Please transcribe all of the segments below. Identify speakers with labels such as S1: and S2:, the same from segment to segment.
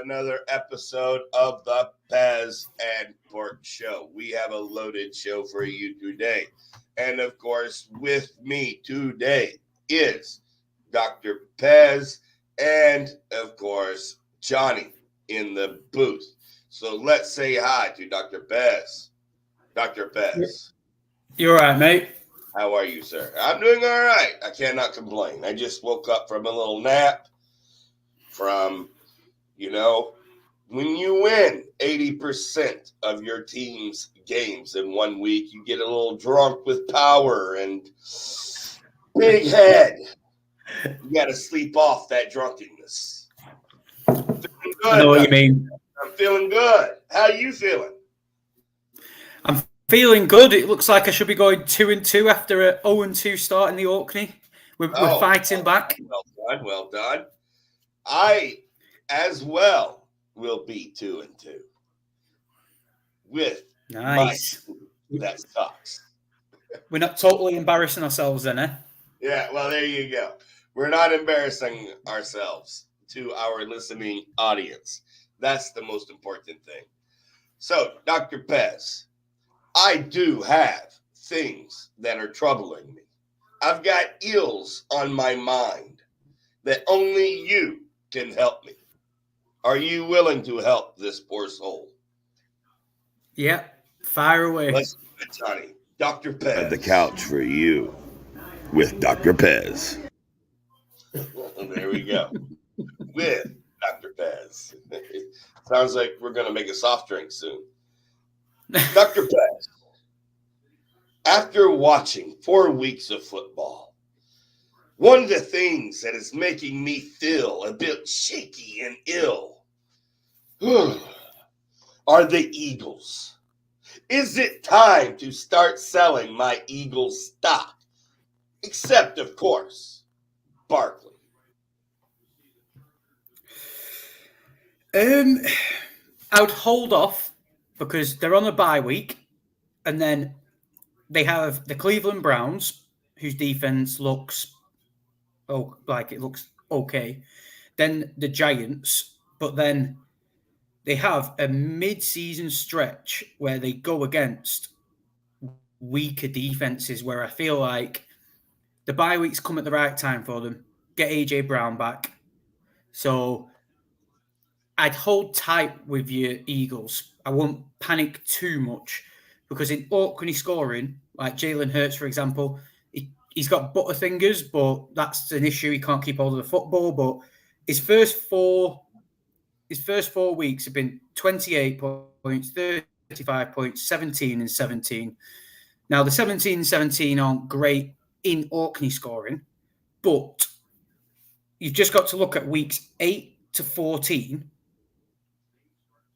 S1: Another episode of the Pez and Pork Show. We have a loaded show for you today. And of course, with me today is Dr. Pez and, of course, Johnny in the booth. So let's say hi to Dr. Pez. Dr. Pez.
S2: You're all right, mate.
S1: How are you, sir? I'm doing all right. I cannot complain. I just woke up from a little nap from... when you win 80% of your team's games in 1 week, you get a little drunk with power and big head. You got to sleep off that drunkenness. Feeling good,
S2: I know what you mean.
S1: I'm feeling good. How are you feeling?
S2: I'm feeling good. It looks like I should be going 2-2 after a 0-2 start in the Orkney. We're fighting back.
S1: Well done. I, as well, will be 2-2 with
S2: nice.
S1: That sucks.
S2: We're not totally embarrassing ourselves then, eh?
S1: Yeah, well, there you go. We're not embarrassing ourselves to our listening audience. That's the most important thing. So, Dr. Pez, I do have things that are troubling me. I've got ills on my mind that only you can help me. Are you willing to help this poor soul?
S2: Yeah, fire away.
S1: Let's do it, Johnny. Dr. Pez. At the couch for you with Dr. Pez. There we go. With Dr. Pez. Sounds like we're going to make a soft drink soon. Dr. Pez, after watching 4 weeks of football, one of the things that is making me feel a bit shaky and ill are the Eagles. Is it time to start selling my Eagles stock? Except, of course, Barkley.
S2: I would hold off because they're on a bye week, and then they have the Cleveland Browns, whose defense looks okay. Then the Giants, but then they have a mid-season stretch where they go against weaker defenses where I feel like the bye weeks come at the right time for them. Get AJ Brown back. So I'd hold tight with your Eagles. I won't panic too much because in Orkney scoring, like Jalen Hurts, for example, he's got butterfingers, but that's an issue. He can't keep hold of the football. But his first four weeks have been 28 points, 35 points, 17 and 17. Now, the 17 and 17 aren't great in Orkney scoring, but you've just got to look at weeks 8 to 14,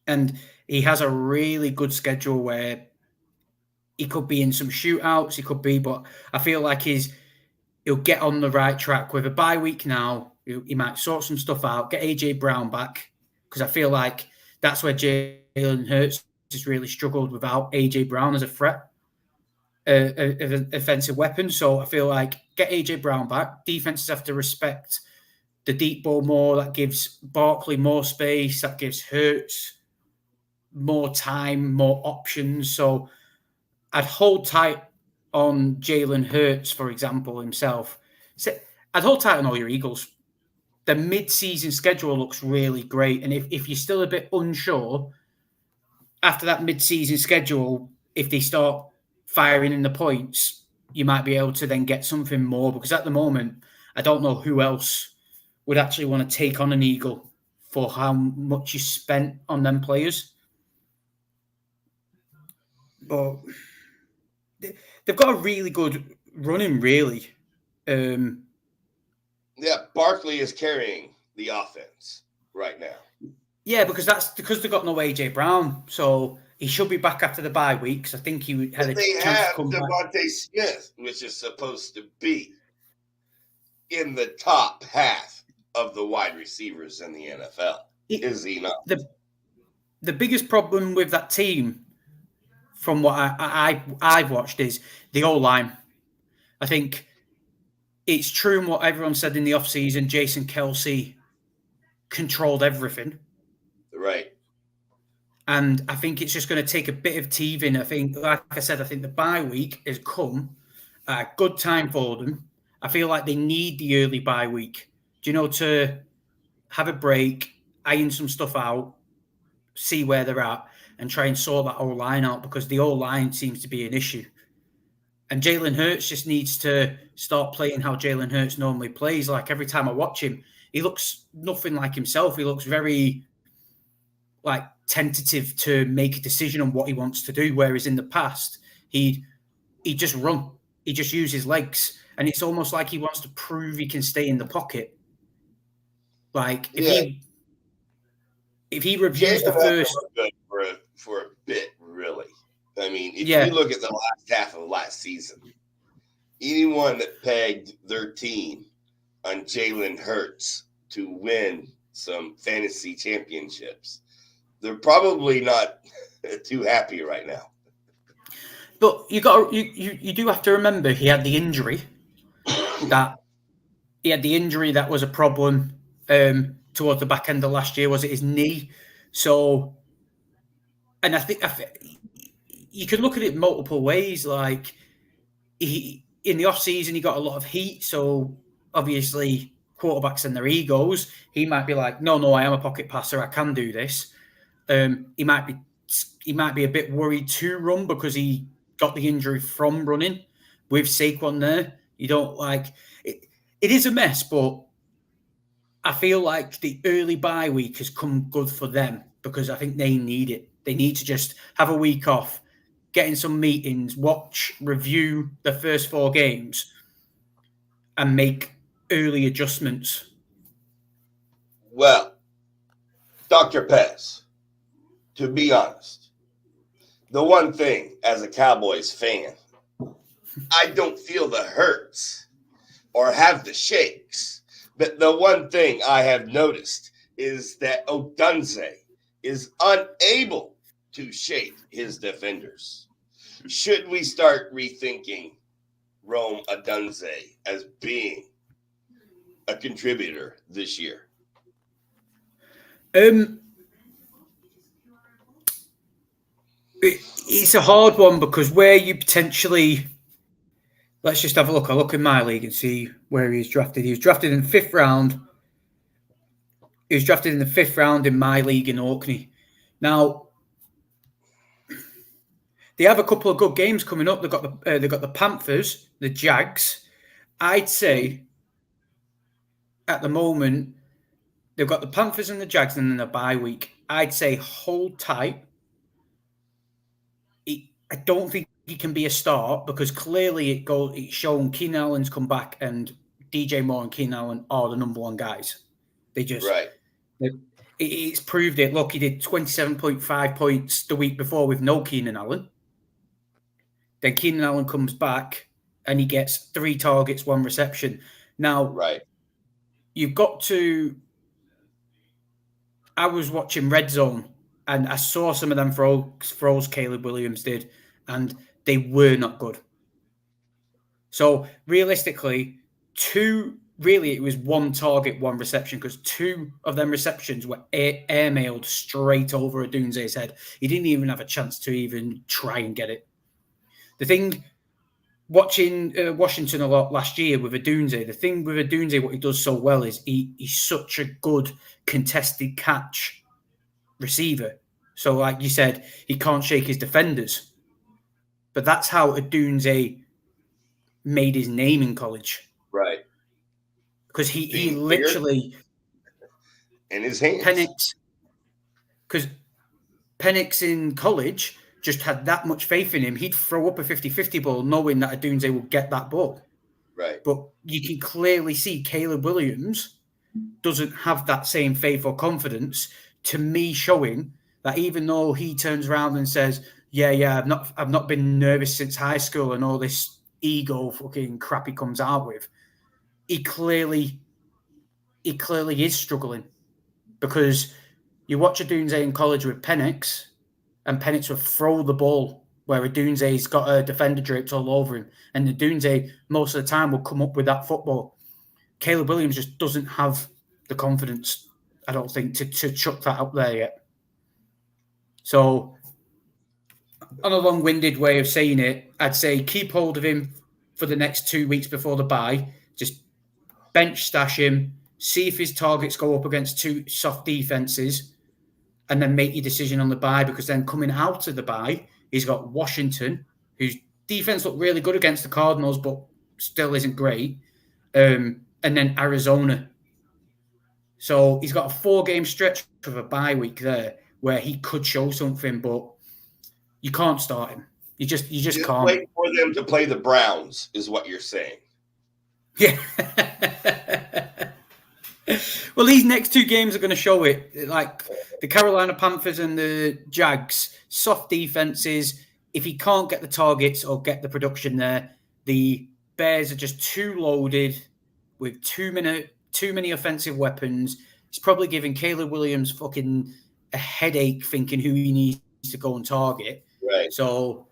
S2: and he has a really good schedule where he could be in some shootouts, but I feel like he'll get on the right track with a bye week now. He might sort some stuff out, get AJ Brown back, because I feel like that's where Jalen Hurts has really struggled without AJ Brown as a threat, an offensive weapon. So I feel like get AJ Brown back. Defenses have to respect the deep ball more. That gives Barkley more space. That gives Hurts more time, more options. So I'd hold tight on Jalen Hurts, for example, himself. So I'd hold tight on all your Eagles. The mid-season schedule looks really great. And if you're still a bit unsure, after that mid-season schedule, if they start firing in the points, you might be able to then get something more. Because at the moment, I don't know who else would actually want to take on an Eagle for how much you spent on them players. But they've got a really good running, really.
S1: Yeah, Barkley is carrying the offense right now.
S2: Yeah, because they've got no AJ Brown. So He should be back after the bye week because I think he had a
S1: they
S2: chance
S1: have
S2: to come back.
S1: Devontae Smith, which is supposed to be in the top half of the wide receivers in the NFL. Is he not?
S2: The biggest problem with that team, from what I've watched, is the O-line. I think it's true in what everyone said in the offseason. Jason Kelce controlled everything.
S1: Right.
S2: And I think it's just going to take a bit of teething. I think, like I said, I think the bye week has come at a good time for them. I feel like they need the early bye week, to have a break, iron some stuff out, see where they're at, and try and sort that O-line out, because the O-line seems to be an issue. And Jalen Hurts just needs to start playing how Jalen Hurts normally plays. Like, every time I watch him, he looks nothing like himself. He looks very tentative to make a decision on what he wants to do. Whereas in the past, he'd just run. He just use his legs. And it's almost like he wants to prove he can stay in the pocket. Like, if he reviews the first...
S1: Good for a bit, really. I mean, if you look at the last half of last season, anyone that pegged their team on Jalen Hurts to win some fantasy championships, they're probably not too happy right now.
S2: But you do have to remember he had the injury that was a problem towards the back end of last year. Was it his knee? So, and I think you can look at it multiple ways. Like, in the off season, he got a lot of heat. So obviously, quarterbacks and their egos, he might be like, no, I am a pocket passer. I can do this. He might be a bit worried to run because he got the injury from running with Saquon there. You don't like it. It is a mess, but I feel like the early bye week has come good for them because I think they need it. They need to just have a week off, get in some meetings, review the first 4 games, and make early adjustments.
S1: Well, Dr. Pez, to be honest, the one thing as a Cowboys fan, I don't feel the hurts or have the shakes. But the one thing I have noticed is that Odunze is unable to shake his defenders. Should we start rethinking Rome Odunze as being a contributor this year?
S2: It's a hard one because where you potentially... Let's just have a look. I'll look in my league and see where he's drafted. He was drafted in the 5th round. He was drafted in the 5th round in my league in Orkney. Now, they have a couple of good games coming up. They've got the Panthers, the Jags. I'd say at the moment they've got the Panthers and the Jags, and then a bye week. I'd say hold tight. I don't think he can be a start because clearly it's shown Keenan Allen's come back and DJ Moore and Keenan Allen are the number 1 guys. They just it's proved it. Look, he did 27.5 points the week before with no Keenan Allen. Then Keenan Allen comes back and he gets 3 targets, 1 reception. Now, you've got to... I was watching Red Zone and I saw some of them throws Caleb Williams did, and they were not good. So realistically, it was 1 target, 1 reception, because 2 of them receptions were airmailed straight over Odunze's head. He didn't even have a chance to even try and get it. The thing, watching Washington a lot last year with Odunze, the thing with Odunze, what he does so well is he's such a good contested catch receiver. So like you said, he can't shake his defenders. But that's how Odunze made his name in college.
S1: Right.
S2: Because he literally...
S1: in his hands.
S2: Because Penix in college just had that much faith in him. He'd throw up a 50-50 ball knowing that Odunze would get that ball.
S1: Right.
S2: But you can clearly see Caleb Williams doesn't have that same faith or confidence, to me showing that even though he turns around and says, yeah, I've not been nervous since high school and all this ego fucking crap he comes out with, he clearly is struggling, because you watch a Dunze in college with Penix, and Penix will throw the ball where a Dunze's got a defender draped all over him, and the Dunze most of the time will come up with that football. Caleb Williams just doesn't have the confidence, I don't think, to chuck that up there yet. So, on a long-winded way of saying it, I'd say keep hold of him for the next 2 weeks before the bye. Just bench stash him, see if his targets go up against two soft defenses, and then make your decision on the bye, because then coming out of the bye, he's got Washington, whose defense looked really good against the Cardinals, but still isn't great, and then Arizona. So he's got a 4-game stretch of a bye week there where he could show something, but you can't start him. You just can't.
S1: Wait for them to play the Browns, is what you're saying.
S2: Yeah. Well, these next 2 games are going to show it. Like the Carolina Panthers and the Jags, soft defenses. If he can't get the targets or get the production there, the Bears are just too loaded with too many offensive weapons. It's probably giving Caleb Williams fucking a headache thinking who he needs to go and target.
S1: Right.
S2: So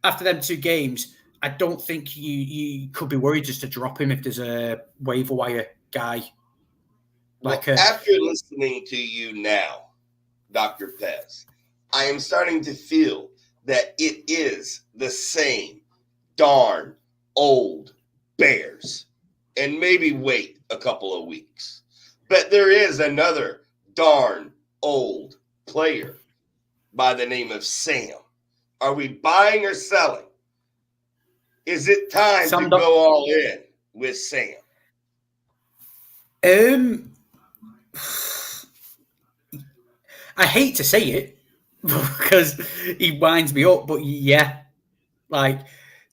S2: after them 2 games, I don't think you could be worried just to drop him if there's a waiver wire guy.
S1: After listening to you now, Dr. Pez, I am starting to feel that it is the same darn old Bears. And maybe wait a couple of weeks. But there is another darn old player by the name of Sam. Are we buying or selling? Is it time to go all in with Sam?
S2: I hate to say it because he winds me up, but yeah, like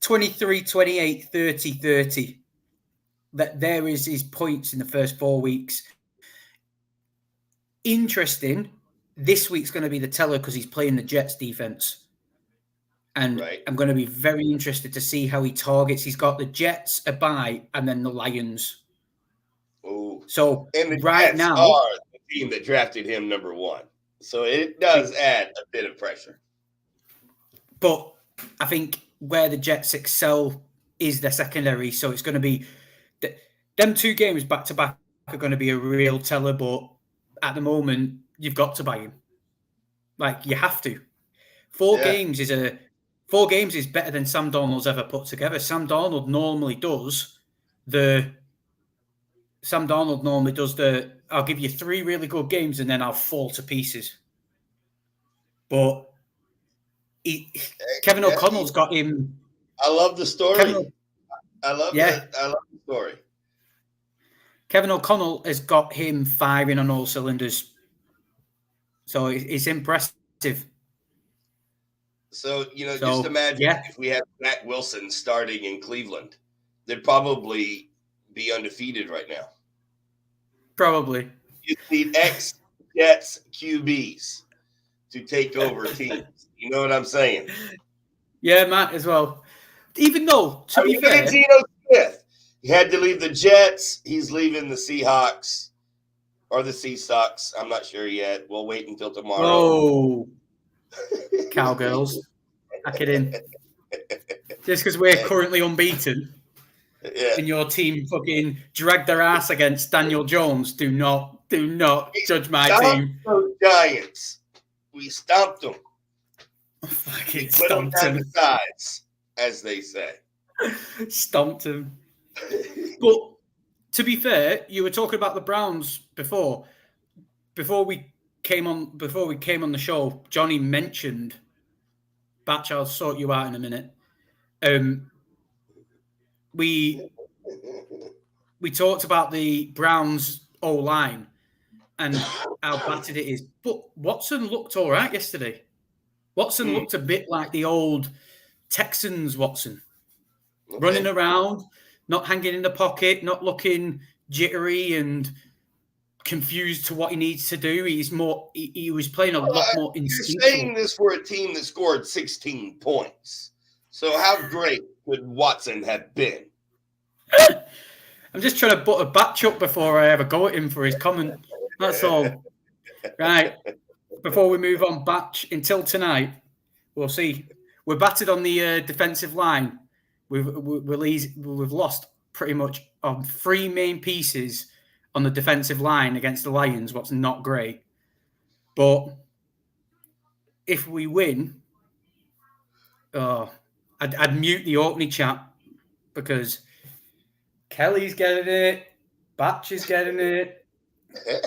S2: 23, 28, 30, 30. That there is his points in the first 4 weeks. Interesting. This week's going to be the teller because he's playing the Jets defense. And right. I'm going to be very interested to see how he targets. He's got the Jets, a bye, and then the Lions.
S1: Ooh.
S2: So
S1: and the
S2: right
S1: Jets
S2: now,
S1: are the team that drafted him number 1. So it does add a bit of pressure.
S2: But I think where the Jets excel is their secondary. So it's going to be them 2 games back to back are going to be a real teller. But at the moment, you've got to buy him. Like you have to. 4 games is better than Sam Darnold's ever put together. Sam Darnold normally does the. I'll give you 3 really good games and then I'll fall to pieces. But Kevin O'Connell's got him.
S1: I love the story. I love the story.
S2: Kevin O'Connell has got him firing on all cylinders. So it's impressive.
S1: So, just imagine if we had Zach Wilson starting in Cleveland, they'd probably be undefeated right now.
S2: Probably.
S1: You need ex-Jets QBs to take over teams. You know what I'm saying?
S2: Yeah, Matt, as well. Even though, to be fair,
S1: Geno Smith, he had to leave the Jets. He's leaving the Seahawks or the Seahawks. I'm not sure yet. We'll wait until tomorrow.
S2: Oh, cowgirls. Pack it in. Just because we're currently unbeaten and your team fucking dragged their ass against Daniel Jones, do not judge my team.
S1: Those Giants. We stomped them.
S2: Fucking
S1: put them down the sides, as they say.
S2: Stomped them. But to be fair, you were talking about the Browns before. Before we came on the show, Johnny mentioned, Batch, I'll sort you out in a minute. We talked about the Browns O-line and how battered it is. But Watson looked all right yesterday. Watson looked a bit like the old Texans Watson. Okay. Running around, not hanging in the pocket, not looking jittery and confused to what he needs to do. He's more. He was playing a lot more instinctual.
S1: You're saying this for a team that scored 16 points. So how great could Watson have been?
S2: I'm just trying to put a batch up before I ever go at him for his comment. That's all. Right. Before we move on, batch until tonight, we'll see. We're battered on the defensive line. We've lost pretty much on 3 main pieces on the defensive line against the Lions, what's not great. But if we win, I'd mute the opening chat because Kelly's getting it, Batch is getting it,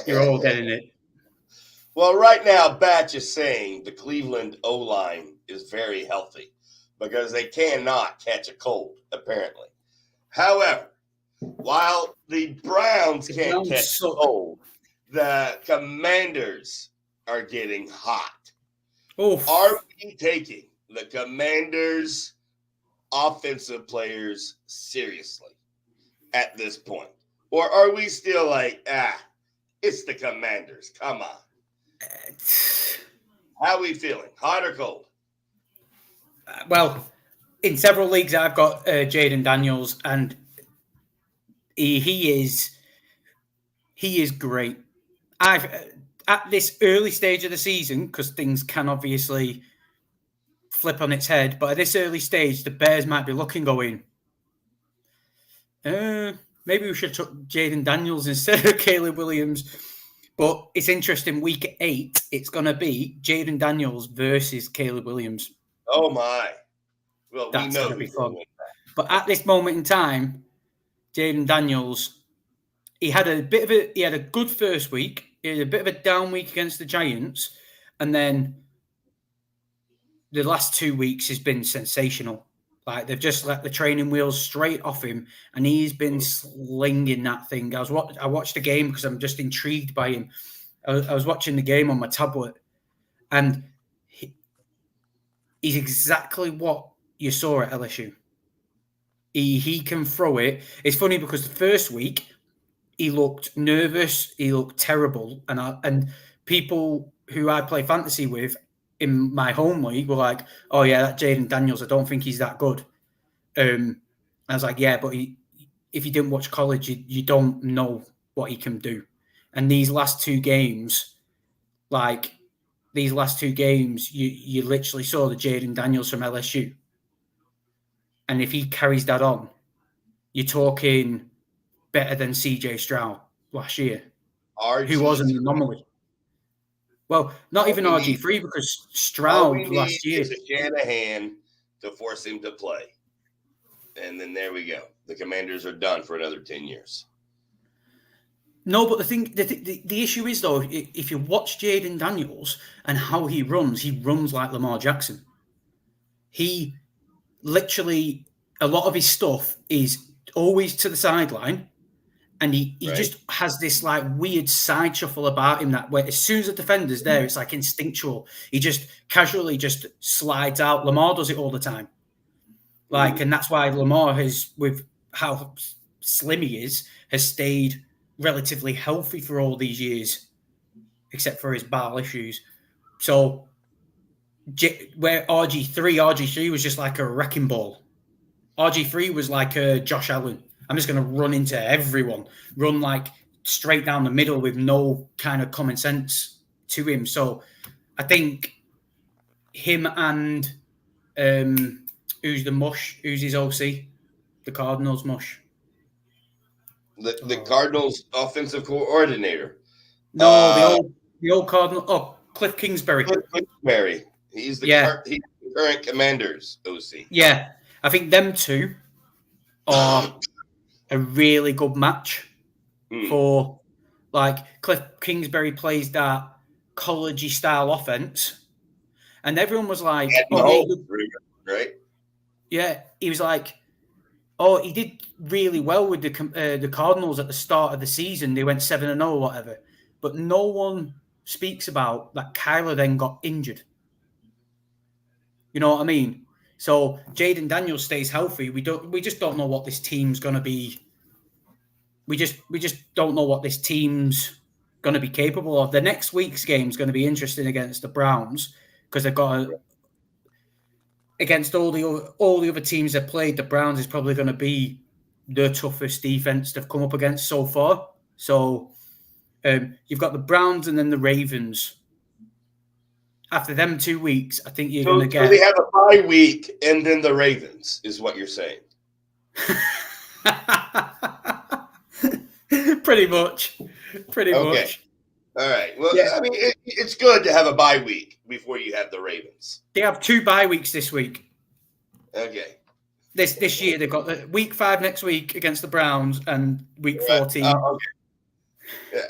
S2: you're all getting it.
S1: Well, right now, Batch is saying the Cleveland O-line is very healthy because they cannot catch a cold, apparently. However, while the Browns can't catch a cold, the Commanders are getting hot.
S2: Oof.
S1: Are we taking the Commanders' offensive players seriously at this point? Or are we still like, it's the Commanders. Come on. How are we feeling? Hot or cold?
S2: Well, in several leagues, I've got Jaden Daniels, and he is great. At this early stage of the season, because things can obviously flip on its head, but at this early stage, the Bears might be looking, going, maybe we should have took Jaden Daniels instead of Caleb Williams. But it's interesting, week 8, it's going to be Jaden Daniels versus Caleb Williams.
S1: Oh, my. Well,
S2: that's
S1: we know
S2: going to be fun. But at this moment in time, Jaden Daniels, he had a good first week. He had a bit of a down week against the Giants. And then the last 2 weeks has been sensational. Like, they've just let the training wheels straight off him, and he's been slinging that thing. I watched the game because I'm just intrigued by him. I was watching the game on my tablet, and he's exactly what you saw at LSU. He can throw it. It's funny because the first week he looked nervous, he looked terrible, and people who I play fantasy with in my home league were like, "Oh yeah, that Jaden Daniels, I don't think he's that good." I was like, "Yeah, but if you didn't watch college, you don't know what he can do." And these last 2 games, you literally saw the Jaden Daniels from LSU. And if he carries that on, you're talking better than CJ Stroud last year, who was an anomaly. Well, not even RG3 because Stroud last year.
S1: Is a Shanahan to force him to play. And then there we go. The Commanders are done for another 10 years.
S2: No, but the issue is, though, if you watch Jaden Daniels and how he runs like Lamar Jackson. He literally, a lot of his stuff is always to the sideline. And he just has this like weird side shuffle about him that where as soon as the defender's there, it's like instinctual. He just casually just slides out. Lamar does it all the time. And that's why Lamar has, with how slim he is, has stayed relatively healthy for all these years, except for his bowel issues. So where RG3 was just like a wrecking ball. RG3 was like a Josh Allen. I'm just going to run into everyone, run like straight down the middle with no kind of common sense to him. So I think him and who's his OC? The Cardinals mush.
S1: The Cardinals offensive coordinator.
S2: No, the old Cardinal. Oh, Cliff Kingsbury.
S1: He's the current Commanders OC.
S2: Yeah, I think them two are a really good match for, like, Cliff Kingsbury plays that college-y style offense, and everyone was like,
S1: right?
S2: Yeah, he was like, oh, he did really well with the Cardinals at the start of the season. They went 7-0 or whatever, but no one speaks about that Kyler then got injured. You know what I mean? So Jaden Daniels stays healthy. We just don't know what this team's going to be. We just don't know what this team's going to be capable of. The next week's game is going to be interesting against the Browns because they've got against all the other teams they've played. The Browns is probably going to be the toughest defense they've come up against so far. So you've got the Browns and then the Ravens. After them 2 weeks, I think you're going to get.
S1: So they have a bye week and then the Ravens, is what you're saying.
S2: Pretty much.
S1: All right. Well, yeah. I mean, it's good to have a bye week before you have the Ravens.
S2: They have 2 bye weeks this week.
S1: Okay.
S2: This year they've got the week 5 next week against the Browns and week 14.
S1: Okay. Yeah.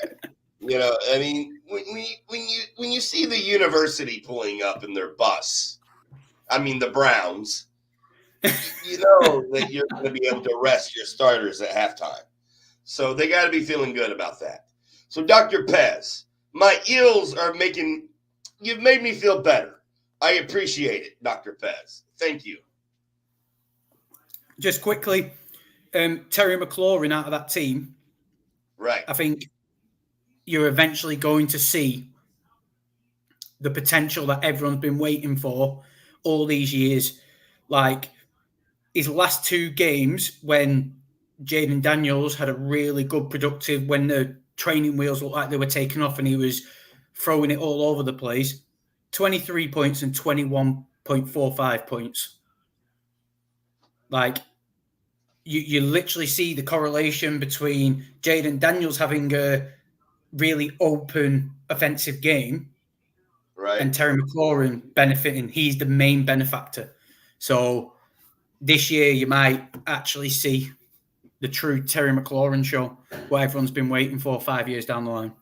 S1: You know, I mean, when you see the university pulling up in their bus, I mean the Browns, you know that you're going to be able to rest your starters at halftime. So they got to be feeling good about that. So Dr. Pez, my eels are you've made me feel better. I appreciate it, Dr. Pez. Thank you.
S2: Just quickly, Terry McLaurin out of that team.
S1: Right.
S2: I think you're eventually going to see the potential that everyone's been waiting for all these years. Like his last 2 games when Jaden Daniels had a really good productive, when the training wheels looked like they were taking off and he was throwing it all over the place, 23 points and 21.45 points. Like, you literally see the correlation between Jaden Daniels having a really open offensive game,
S1: right,
S2: and Terry McLaurin benefiting. He's the main benefactor. So this year you might actually see the true Terry McLaurin show, what everyone's been waiting for 5 years down the line.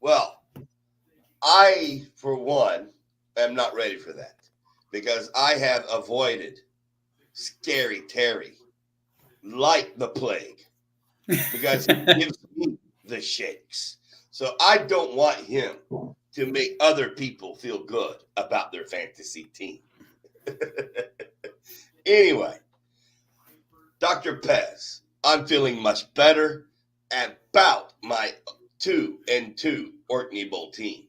S1: Well, I, for one, am not ready for that because I have avoided Scary Terry like the plague because he gives me the shakes. So I don't want him to make other people feel good about their fantasy team. Anyway, Dr. Pez, I'm feeling much better about my 2-2 Orkney Bowl team.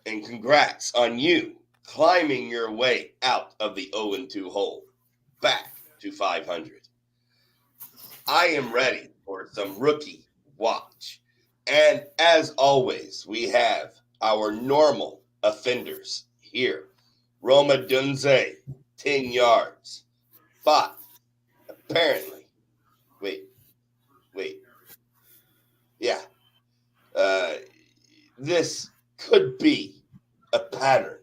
S1: And congrats on you climbing your way out of the 0-2 hole back to 500. I am ready for some rookie watch. And as always, we have our normal offenders here. Roma Dunze, 10 yards. But apparently, wait. Yeah. This could be a pattern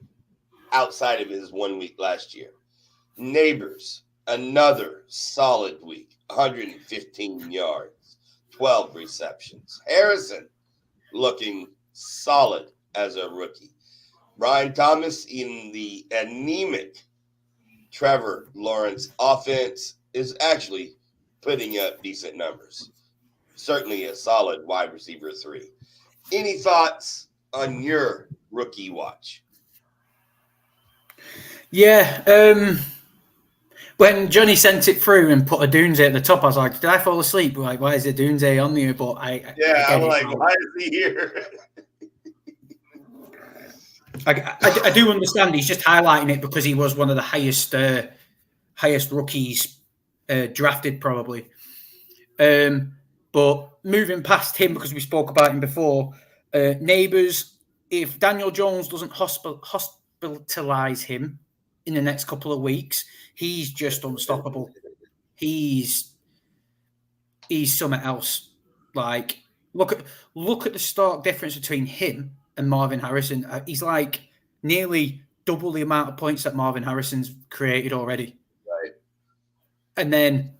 S1: outside of his 1 week last year. Neighbors, another solid week, 115 yards, 12 receptions. Harrison looking solid as a rookie. Brian Thomas in the anemic Trevor Lawrence offense is actually putting up decent numbers. Certainly a solid wide receiver 3. Any thoughts on your rookie watch?
S2: Yeah. When Johnny sent it through and put a Dunze at the top, I was like, did I fall asleep? Like, why is a Dunze on there? But
S1: I'm like, why is he here?
S2: I do understand he's just highlighting it because he was one of the highest rookies drafted probably. But moving past him, because we spoke about him before, Neighbors, if Daniel Jones doesn't hospitalize him in the next couple of weeks, he's just unstoppable. He's something else. Like, look at the stark difference between him and Marvin Harrison. He's like nearly double the amount of points that Marvin Harrison's created already.
S1: Right.
S2: And then,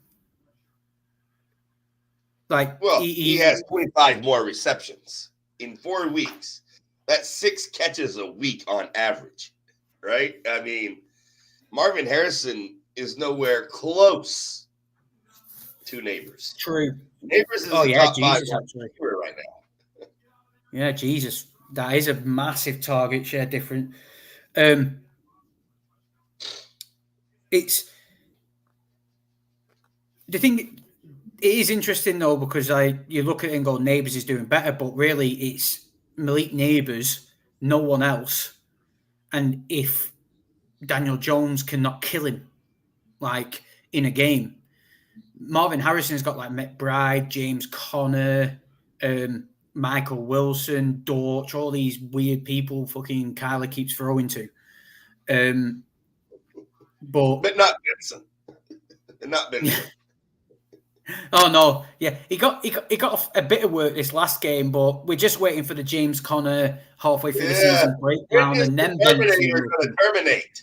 S2: like,
S1: he has 25 more receptions in 4 weeks. That's 6 catches a week on average, right? I mean, Marvin Harrison is nowhere close to Neighbors.
S2: True.
S1: Neighbors is the top 5
S2: actually
S1: right now.
S2: Yeah, Jesus. That is a massive target share difference. It's the thing. It is interesting though, because you look at it and go, Neighbours is doing better, but really it's Malik Neighbours, no one else. And if Daniel Jones cannot kill him, like in a game, Marvin Harrison's got like McBride, James Conner, Michael Wilson, Dortch, all these weird people fucking Kyler keeps throwing to. But
S1: not Benson. Not Benson.
S2: Oh no, yeah, he got a bit of work this last game, but we're just waiting for the James Conner halfway through the season breakdown, and then
S1: Terminator going to terminate.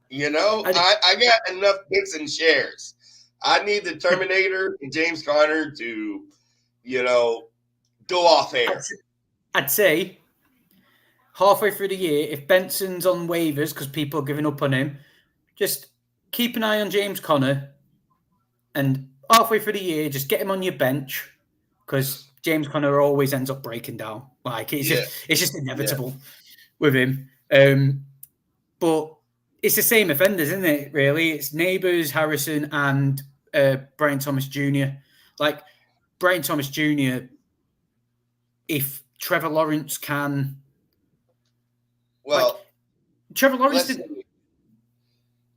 S1: You know, I got enough Benson shares. I need the Terminator and James Conner to, go off air.
S2: I'd say halfway through the year, if Benson's on waivers because people are giving up on him, just keep an eye on James Conner, and halfway through the year, just get him on your bench because James Conner always ends up breaking down. Like it's just inevitable with him. But it's the same offenders, isn't it? Really, it's Neighbours, Harrison, and Brian Thomas Jr. Like Brian Thomas Jr. If Trevor Lawrence can, Trevor Lawrence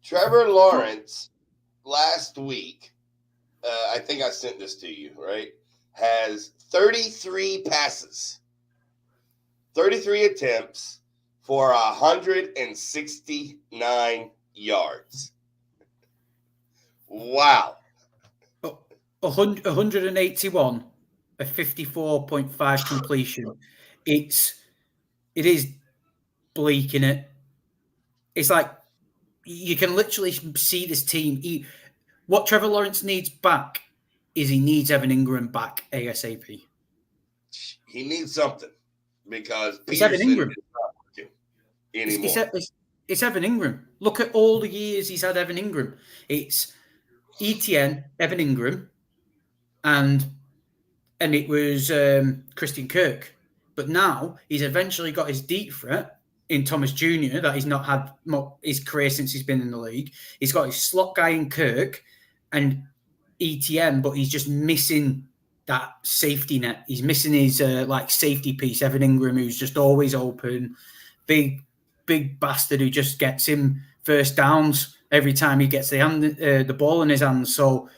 S1: Trevor Lawrence last week. I think I sent this to you, right? Has 33 passes, 33 attempts for 169 yards. Wow.
S2: 181, a 54.5 completion. It is bleak, innit? It's like you can literally see this team. What Trevor Lawrence needs back is he needs Evan Ingram back ASAP.
S1: He needs something because
S2: it's Evan Ingram.
S1: Is not working anymore.
S2: It's Evan Ingram. Look at all the years he's had Evan Ingram. It's ETN, Evan Ingram, and it was Christian Kirk. But now he's eventually got his deep threat in Thomas Jr. that he's not had his career since he's been in the league. He's got his slot guy in Kirk and ETN, but he's just missing that safety net. He's missing his safety piece, Evan Ingram, who's just always open, big bastard who just gets him first downs every time he gets the ball in his hands. So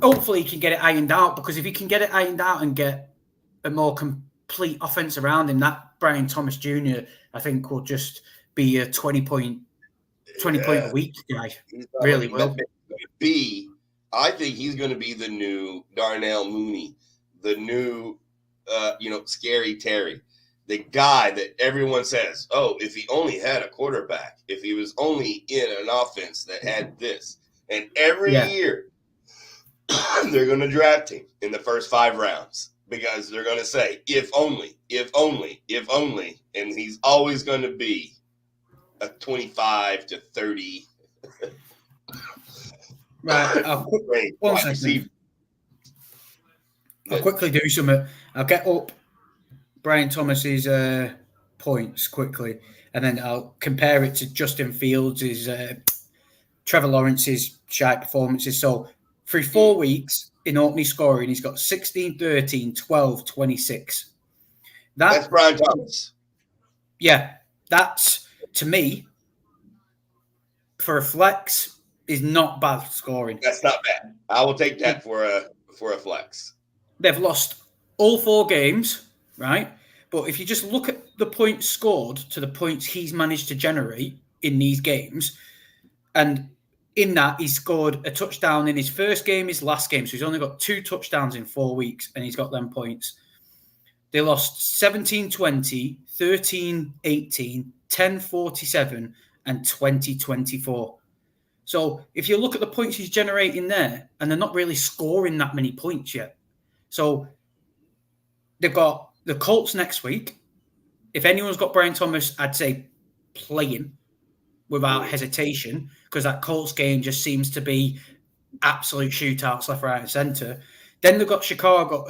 S2: hopefully he can get it ironed out, because if he can get it ironed out and get a more complete offense around him, that Brian Thomas Jr. I think will just be a 20 point a week guy. Really will.
S1: I think he's going to be the new Darnell Mooney, the new, Scary Terry, the guy that everyone says, oh, if he only had a quarterback, if he was only in an offense that had this. And every year they're going to draft him in the first 5 rounds because they're going to say, if only. And he's always going to be a 25 to 30.
S2: Right. I'll quickly do something. I'll get up Brian Thomas's points quickly, and then I'll compare it to Justin Fields' Trevor Lawrence's shy performances. So through 4 weeks in opening scoring, he's got 16, 13, 12, 26.
S1: That's Brian Thomas.
S2: Yeah, that's, to me, for a flex, is not bad scoring.
S1: That's not bad. I will take that for a flex.
S2: They've lost all 4 games, right? But if you just look at the points scored to the points he's managed to generate in these games, and in that he scored a touchdown in his first game, his last game. So he's only got 2 touchdowns in 4 weeks, and he's got them points. They lost 17-20, 13-18, 10-47, and 20-24. So if you look at the points he's generating there, and they're not really scoring that many points yet. So they've got the Colts next week. If anyone's got Brian Thomas, I'd say play him without hesitation, because that Colts game just seems to be absolute shootouts left, right, and center. Then they've got Chicago.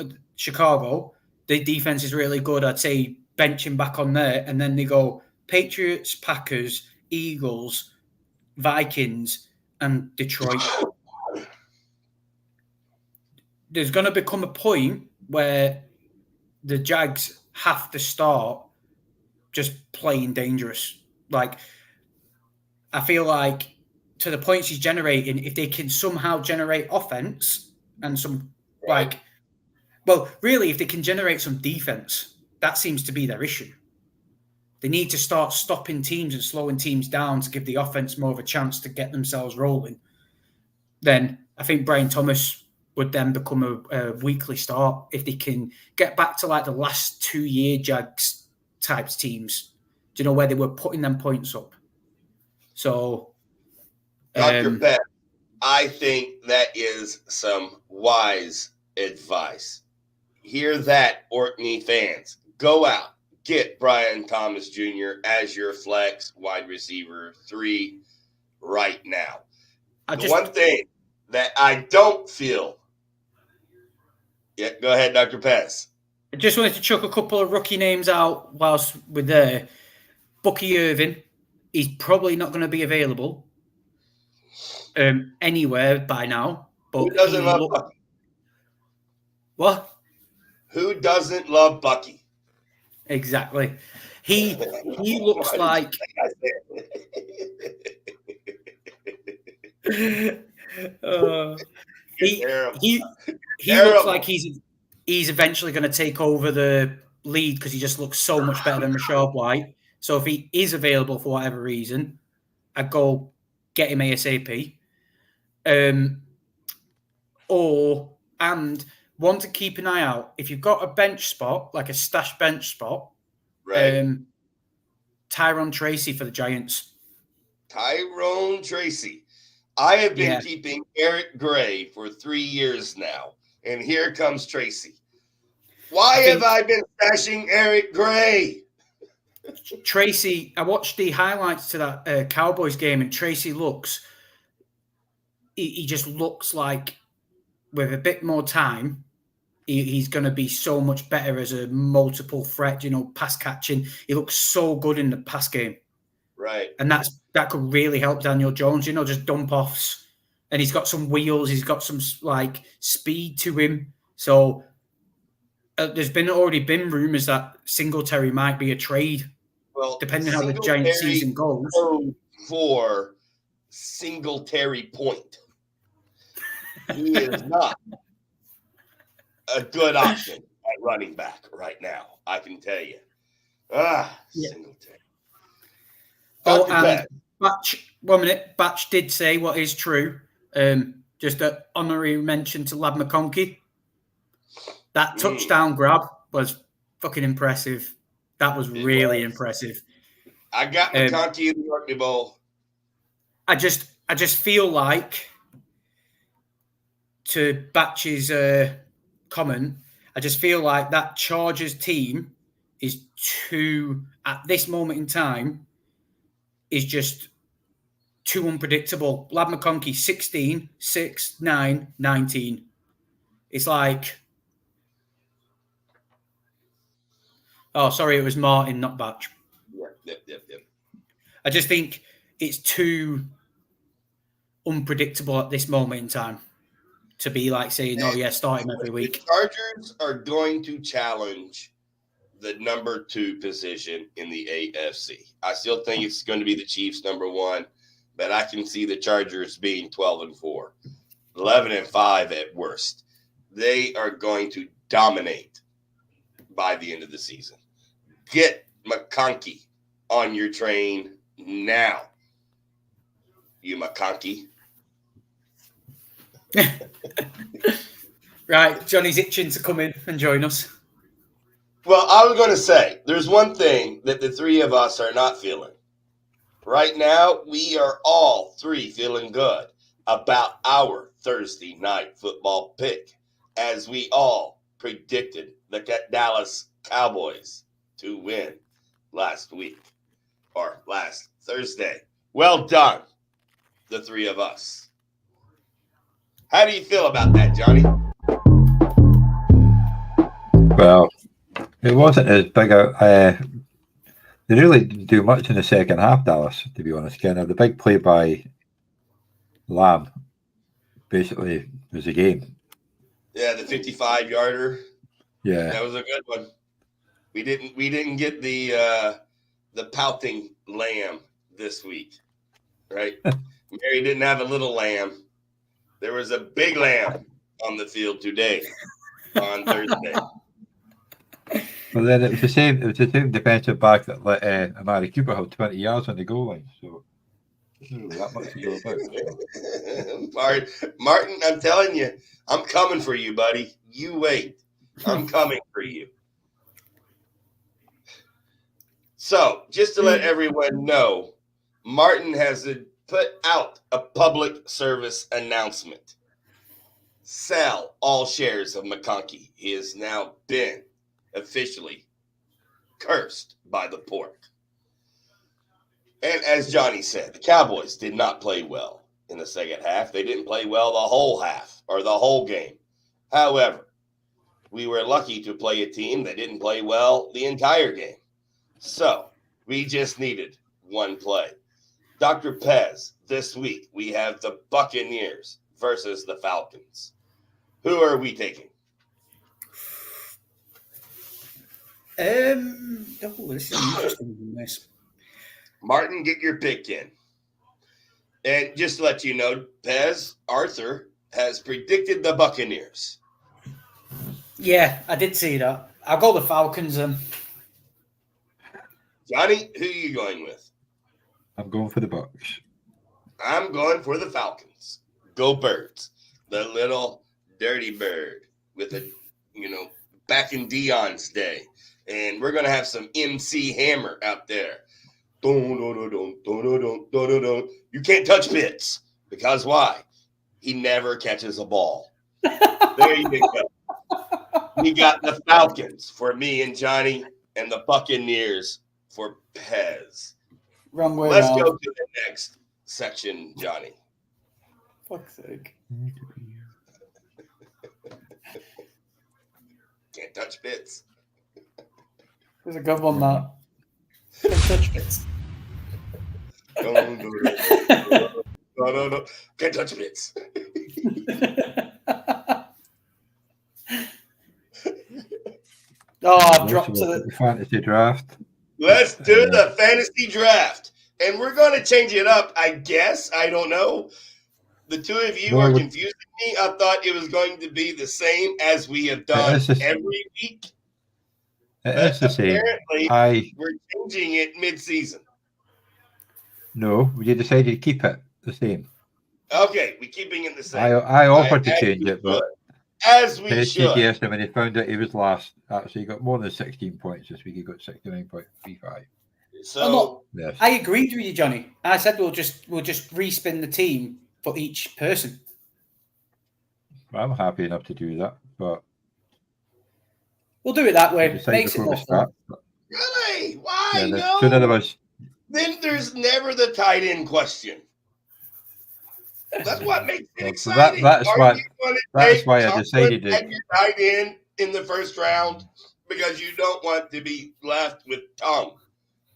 S2: The defense is really good. I'd say bench him back on there. And then they go Patriots, Packers, Eagles, Vikings, and Detroit. there's going to become a point where the Jags have to start just playing dangerous. Like, I feel like to the points he's generating, if they can somehow generate offense and some,
S1: Right.
S2: really, if they can generate some defense, that seems to be their issue. They need to start stopping teams and slowing teams down to give the offense more of a chance to get themselves rolling. Then I think Brian Thomas would then become a weekly start if they can get back to like the last 2-year Jags types teams. Do you know where they were putting them points up? So,
S1: Dr. Pez, I think that is some wise advice. Hear that, Orkney fans. Go out, get Brian Thomas Jr. as your flex wide receiver 3 right now. One thing that I don't feel. Yeah, go ahead, Dr. Pez.
S2: I just wanted to chuck a couple of rookie names out whilst we're there. Bucky Irvin, he's probably not going to be available anywhere by now. But
S1: who doesn't love Bucky?
S2: What?
S1: Who doesn't love Bucky?
S2: Exactly. He looks like he looks like he's eventually going to take over the lead because he just looks so much better than Rashad White. So if he is available for whatever reason, I'd go get him ASAP. And one to keep an eye out, if you've got a bench spot, like a stash bench spot,
S1: right?
S2: Tyrone Tracy for the Giants.
S1: Tyrone Tracy. I have been keeping Eric Gray for 3 years now, and here comes Tracy. Why have I been stashing Eric Gray?
S2: Tracy, I watched the highlights to that Cowboys game, and Tracy he just looks like with a bit more time, he's going to be so much better as a multiple threat, pass catching. He looks so good in the pass game.
S1: Right.
S2: And that could really help Daniel Jones, just dump offs. And he's got some wheels. He's got some speed to him. So there's already been rumors that Singletary might be a trade.
S1: Well,
S2: depending on how the Giants season goes.
S1: For Singletary point. He is not a good option at running back right now. I can tell you. Singletary.
S2: And Batch, 1 minute. Batch did say what is true. Just an honorary mention to Lab McConkey. That touchdown grab was fucking impressive. That was really impressive.
S1: I got McConkey in the Orkney Bowl.
S2: I just feel like, to Batch's comment, I just feel like that Chargers team is at this moment in time, is just too unpredictable. Lab McConkey, 16, 6, 9, 19. It's like... Oh, sorry, it was Martin, not Batch.
S1: Yep.
S2: I just think it's too unpredictable at this moment in time to be like saying, start him every week.
S1: The Chargers are going to challenge the number 2 position in the AFC. I still think it's going to be the Chiefs number 1, but I can see the Chargers being 12-4, 11-5 at worst. They are going to dominate by the end of the season. Get McConkey on your train now. You McConkey.
S2: Right, Johnny's itching to come in and join us.
S1: Well, I was going to say, there's one thing that the 3 of us are not feeling. Right now, we are all 3 feeling good about our Thursday night football pick, as we all predicted the Dallas Cowboys to win last Thursday. Well done, the 3 of us. How do you feel about that, Johnny?
S3: Well, it wasn't as big they really didn't do much in the second half, Dallas, to be honest. Kind of the big play by Lamb basically was the game.
S1: Yeah, the 55-yarder.
S3: Yeah.
S1: That was a good one. We didn't get the pouting lamb this week, right? Mary didn't have a little lamb. There was a big lamb on the field today on Thursday.
S3: Well, then it was the same defensive back that let Amari Cooper have 20 yards on the goal line. So there's really that much to go about.
S1: Martin, I'm telling you, I'm coming for you, buddy. You wait. I'm coming for you. So, just to let everyone know, Martin has put out a public service announcement. Sell all shares of McConkey. He has now been officially cursed by the pork. And as Johnny said, the Cowboys did not play well in the second half. They didn't play well the whole half or the whole game. However, we were lucky to play a team that didn't play well the entire game. So we just needed one play. Dr. Pez, this week we have the Buccaneers versus the Falcons. Who are we taking?
S2: This is interesting.
S1: Martin, get your pick in. And just to let you know, Pez, Arthur has predicted the Buccaneers.
S2: Yeah, I did see that. I'll go the Falcons.
S1: Johnny, who are you going with?
S3: I'm going for the Bucks.
S1: I'm going for the Falcons. Go Birds. The little dirty bird with a, back in Dion's day. And we're going to have some MC Hammer out there. You can't touch Pitts. Because why? He never catches a ball. There you go. We got the Falcons for me and Johnny, and the Buccaneers for Pez.
S2: Wrong way
S1: Let's
S2: around.
S1: go to the next section, Johnny.
S2: Fuck's sake.
S1: Can't touch Pitts.
S2: There's a good one, that. Can't touch Pitts.
S1: No. Can't touch Pitts.
S2: I've dropped to
S3: the fantasy draft.
S1: Let's do the fantasy draft. And we're going to change it up, I guess. I don't know. The two of you are confusing me. I thought it was going to be the same as we have done every week.
S3: It's the same.
S1: Apparently, we're changing it mid-season.
S3: No, we decided to keep it the same.
S1: Okay, we're keeping it the same.
S3: I offered to change it, but
S1: as we should.
S3: Yes, and when he found out he was last, actually he got more than 16 points this week. He got 69.35.
S1: So
S2: yes. I agreed with you, Johnny. I said we'll just respin the team for each person.
S3: I'm happy enough to do that, but
S2: we'll do it that way. Makes it more fun.
S1: Really? Why?
S3: Yeah,
S1: no.
S3: So none of us.
S1: Then there's never the tight end question. That's what makes it exciting.
S3: That's why I decided
S1: to your tight end in the first round, because you don't want to be left with Tom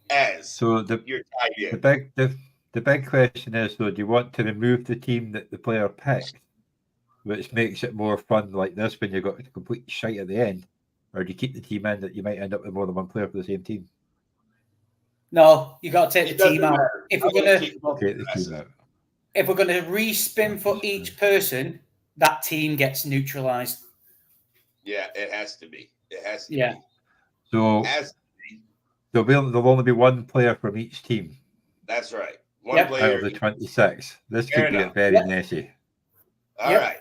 S1: as your tight end.
S3: The big question is, though, do you want to remove the team that the player picked, which makes it more fun like this when you've got a complete shite at the end, or do you keep the team in that you might end up with more than one player for the same team?
S2: No, you got to take the team out. If we're going to
S3: take the team out.
S2: If we're going to respin for each person, that team gets neutralized.
S1: Yeah, it has to be. It has to
S2: be.
S3: So there'll only be one player from each team.
S1: That's right. One player
S3: out of the 26. This could get very messy.
S1: All right.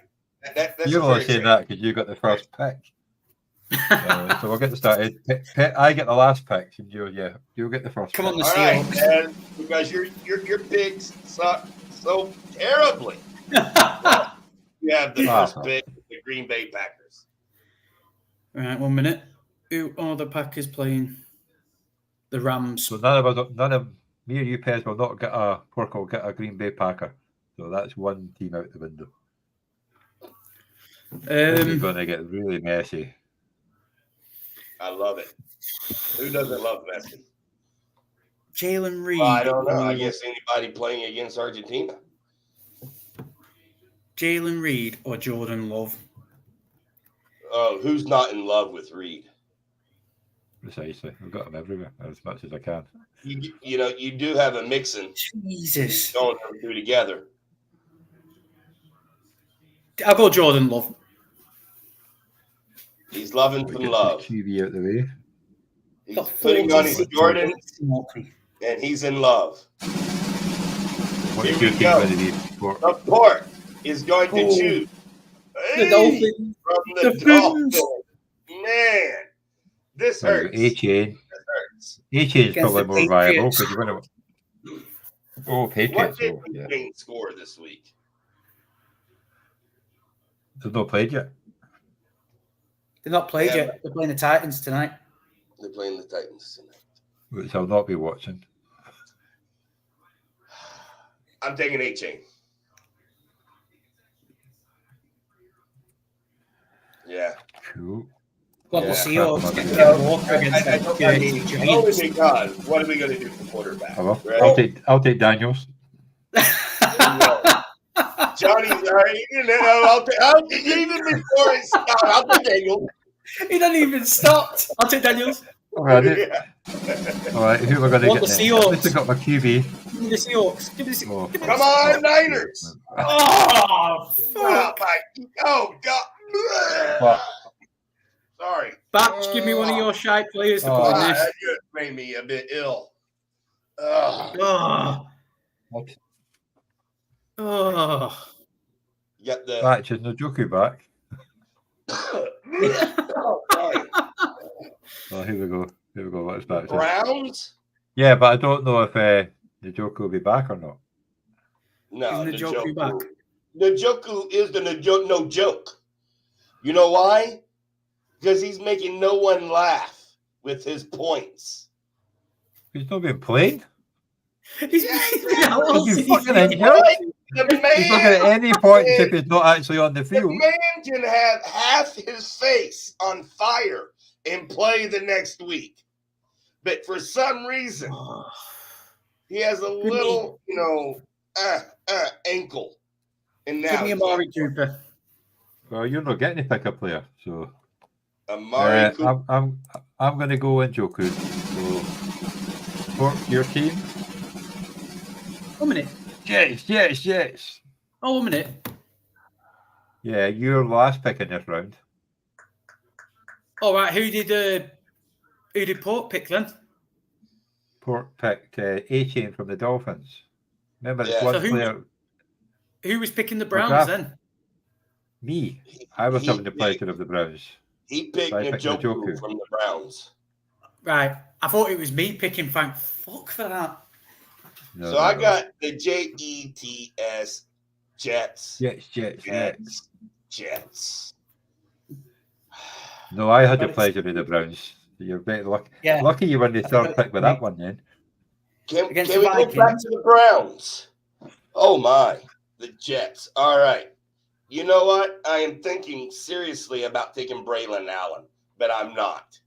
S3: You're only saying that because you got the first pick. So we'll get started. I get the last pick, and you'll get the first.
S2: Come on,
S1: all right, and because your picks suck so terribly. You have the first pick, the Green Bay Packers.
S2: All right, 1 minute. Who are the Packers playing? The Rams.
S3: So none of me or you, Pez, will not get a Pork. Will get a Green Bay Packer. So that's one team out the window. It's going to get really messy.
S1: I love it. Who doesn't love Messi?
S2: Jalen Reed.
S1: Well, I don't know. I guess anybody playing against Argentina.
S2: Jalen Reed or Jordan Love?
S1: Oh, who's not in love with Reed?
S3: Precisely. I've got them everywhere as much as I can.
S1: You know, you do have a mixing.
S2: Jesus.
S1: Going them two together.
S2: I'll go Jordan Love.
S1: He's loving some love.
S3: QB out the way.
S1: He's putting on his Jordan, and he's in love.
S3: What's
S1: Here we go. The Pork is going to choose
S2: the Dolphins.
S1: From the Dolphins. Man, this hurts.
S3: A-Chain. A-Chain is probably more viable because you're going to. Oh, Patriots.
S1: What did the score this week?
S3: They've not played yet.
S2: They're not played yet. They're playing the Titans tonight.
S1: They're playing the Titans tonight.
S3: Which I'll not be watching.
S1: I'm taking A-Chain. Yeah.
S3: Cool.
S2: Well, we'll see. Only
S1: because what are we going to do for quarterback?
S3: Right? I'll take Daniels.
S1: Johnny's already, I'll even before he stopped, I'll take Daniels.
S2: He doesn't even stop. I'll take Daniels.
S3: All right, who am I going to get?
S2: The Seahawks.
S3: I got my QB.
S2: Give me the Seahawks. Give me the Seahawks.
S1: Come on, Niners.
S2: Oh, fuck.
S1: Oh, God.
S3: What?
S1: Sorry.
S2: Batch, give me one of your shy players to put in this.
S1: That just made me a bit ill.
S3: What?
S2: Oh.
S1: Get the
S3: Batch is Njoku back. Oh, here we go. Here we go. What's back?
S1: Browns?
S3: Yeah, but I don't know if Njoku will be back or not.
S1: No,
S2: is Njoku back?
S1: Njoku is no joke. You know why? Because he's making no one laugh with his points.
S3: He's not been playing.
S2: He's
S3: fucking injured. He's not getting any points if he's not actually on the field.
S1: The man can have half his face on fire and play the next week. But for some reason, he has a little, ankle. And now
S2: give me Amari Cooper.
S3: Well, you're not getting a pickup player, so
S1: Amari Cooper.
S3: I'm going to go Njoku. So, Pork, your team.
S2: 1 minute.
S3: Yes.
S2: Oh, 1 minute.
S3: Yeah, your last pick in this round.
S2: All right, who did Pork pick then?
S3: Pork picked A-Chain from the Dolphins. Remember, it's one
S2: So
S3: player.
S2: Who was picking the Browns then?
S3: Me. I was having the pleasure of the Browns.
S1: He picked Njoku from the Browns.
S2: Right. I thought it was me picking. Thank fuck for that.
S1: No, I got the Jets. Jets. Jets.
S3: No, I had the pleasure of the Browns. You're very lucky. Yeah. Lucky you won the third pick with that one then.
S1: Can we go back to the Browns? Oh my, the Jets. All right. You know what? I am thinking seriously about taking Braylon Allen, but I'm not.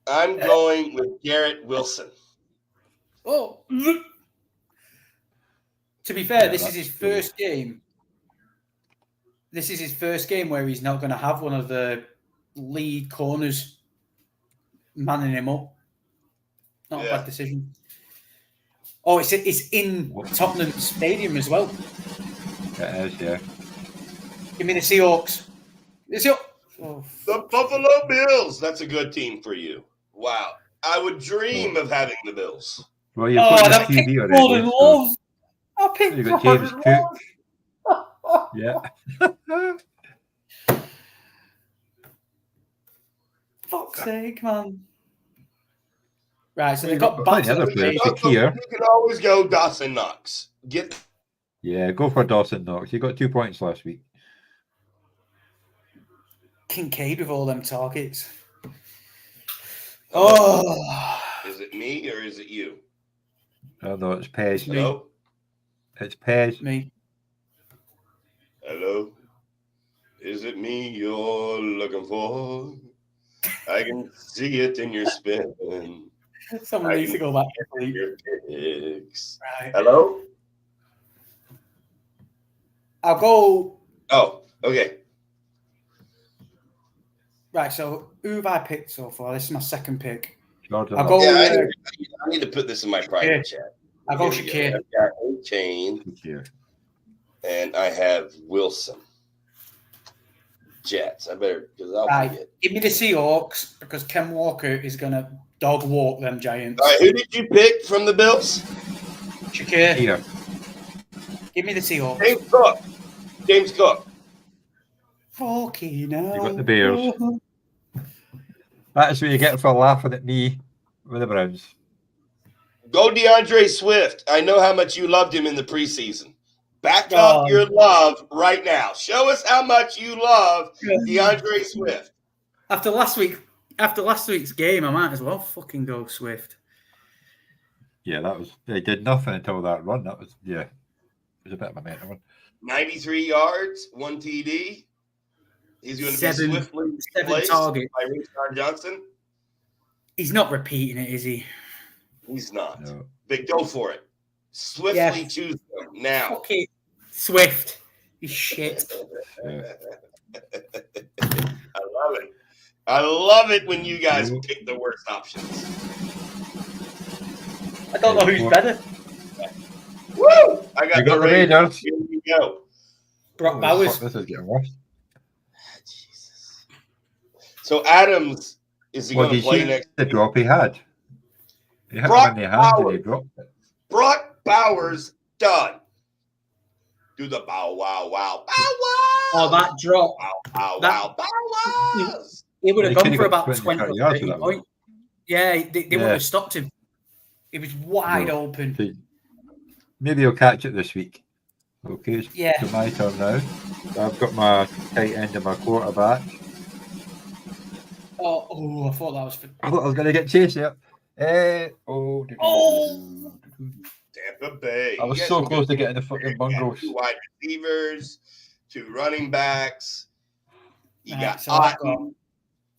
S1: I'm going with Garrett Wilson.
S2: Oh. To be fair, this is his first game. This is his first game where he's not going to have one of the lead corners manning him up. Not a bad decision. Oh, it's in Tottenham Stadium as well.
S3: It is, yeah.
S2: Give me the Seahawks.
S1: The Buffalo Bills. That's a good team for you. Wow. I would dream of having the Bills.
S3: Well, you've got the QB already.
S2: So I picked
S3: you got James Cook. Yeah.
S2: Fuck's sake, man. Right, so they've got back
S3: to the
S1: here. You can always go Dawson Knox.
S3: Go for Dawson Knox. You got 2 points last week.
S2: Kincaid with all them targets. Oh.
S1: Is it me or is it you?
S3: Oh, no, it's Pez.
S1: Hello?
S3: It's Pez.
S2: Me.
S1: Hello? Is it me you're looking for? I can see it in your spin.
S2: Someone needs to go back to
S1: your picks.
S2: Right.
S1: Hello?
S2: I'll go.
S1: Oh, okay.
S2: Right, so who have I picked so far? This is my second pick.
S3: Jordan
S2: I'll
S3: Love.
S2: go.
S1: Yeah, I need to put this in my private chat.
S2: I'll go
S1: Here we
S2: Shakir.
S1: I've got A-Chain,
S3: Shakir.
S1: and I have Wilson. Jets. I better, because I'll
S2: Right,
S1: forget.
S2: give me the Seahawks because Ken Walker is going to dog walk them Giants.
S1: All right, who did you pick from the Bills?
S2: Shakir.
S3: Here.
S2: Give me the Seahawks.
S1: James Cook. James Cook.
S2: Fucking hell.
S3: You got the Bears. That's what you get for laughing at me with the Browns.
S1: Go DeAndre Swift. I know how much you loved him in the preseason. Back up your love right now. Show us how much you love DeAndre Swift.
S2: After last week's game, I might as well fucking go Swift.
S3: Yeah, they did nothing until that run. It was a bit of a momentum one.
S1: 93 yards, 1 TD. He's going to be swiftly replaced
S2: targets
S1: by Richard Johnson.
S2: He's not repeating it, is he?
S1: He's not.
S3: No.
S1: But go for it. Swiftly choose them now.
S2: Fuck it. Swift. You shit.
S3: Yeah.
S1: I love it. I love it when you guys pick the worst options.
S2: I don't know who's better.
S1: Woo! I got the
S3: Raiders.
S1: Here we go.
S2: Brock Bowers.
S3: This is getting worse.
S1: Jesus. So Adams, is he
S3: Well,
S1: going
S3: did
S1: to
S3: you
S1: play
S3: see
S1: next?
S3: the drop he had? He had
S1: Brock
S3: one in the hand and
S1: Bowers.
S3: he dropped it.
S1: Brock Bowers done. Do the bow wow wow bow wow.
S2: Oh, that drop.
S1: Wow wow bow wow.
S2: He would have
S3: He
S2: gone for
S3: got
S2: about 20 or
S3: yards
S2: 30
S3: with that one.
S2: points. Yeah, they wouldn't have stopped him. He was wide open.
S3: So maybe he'll catch it this week. Okay, it's my turn now. I've got my tight end and my quarterback.
S2: Oh, I thought that was for.
S3: I thought I was going to get chased here.
S1: Tampa Bay.
S3: I was so close to getting the fucking bungalows.
S1: 2 wide receivers, 2 running backs. You got
S2: so I've
S1: Otten,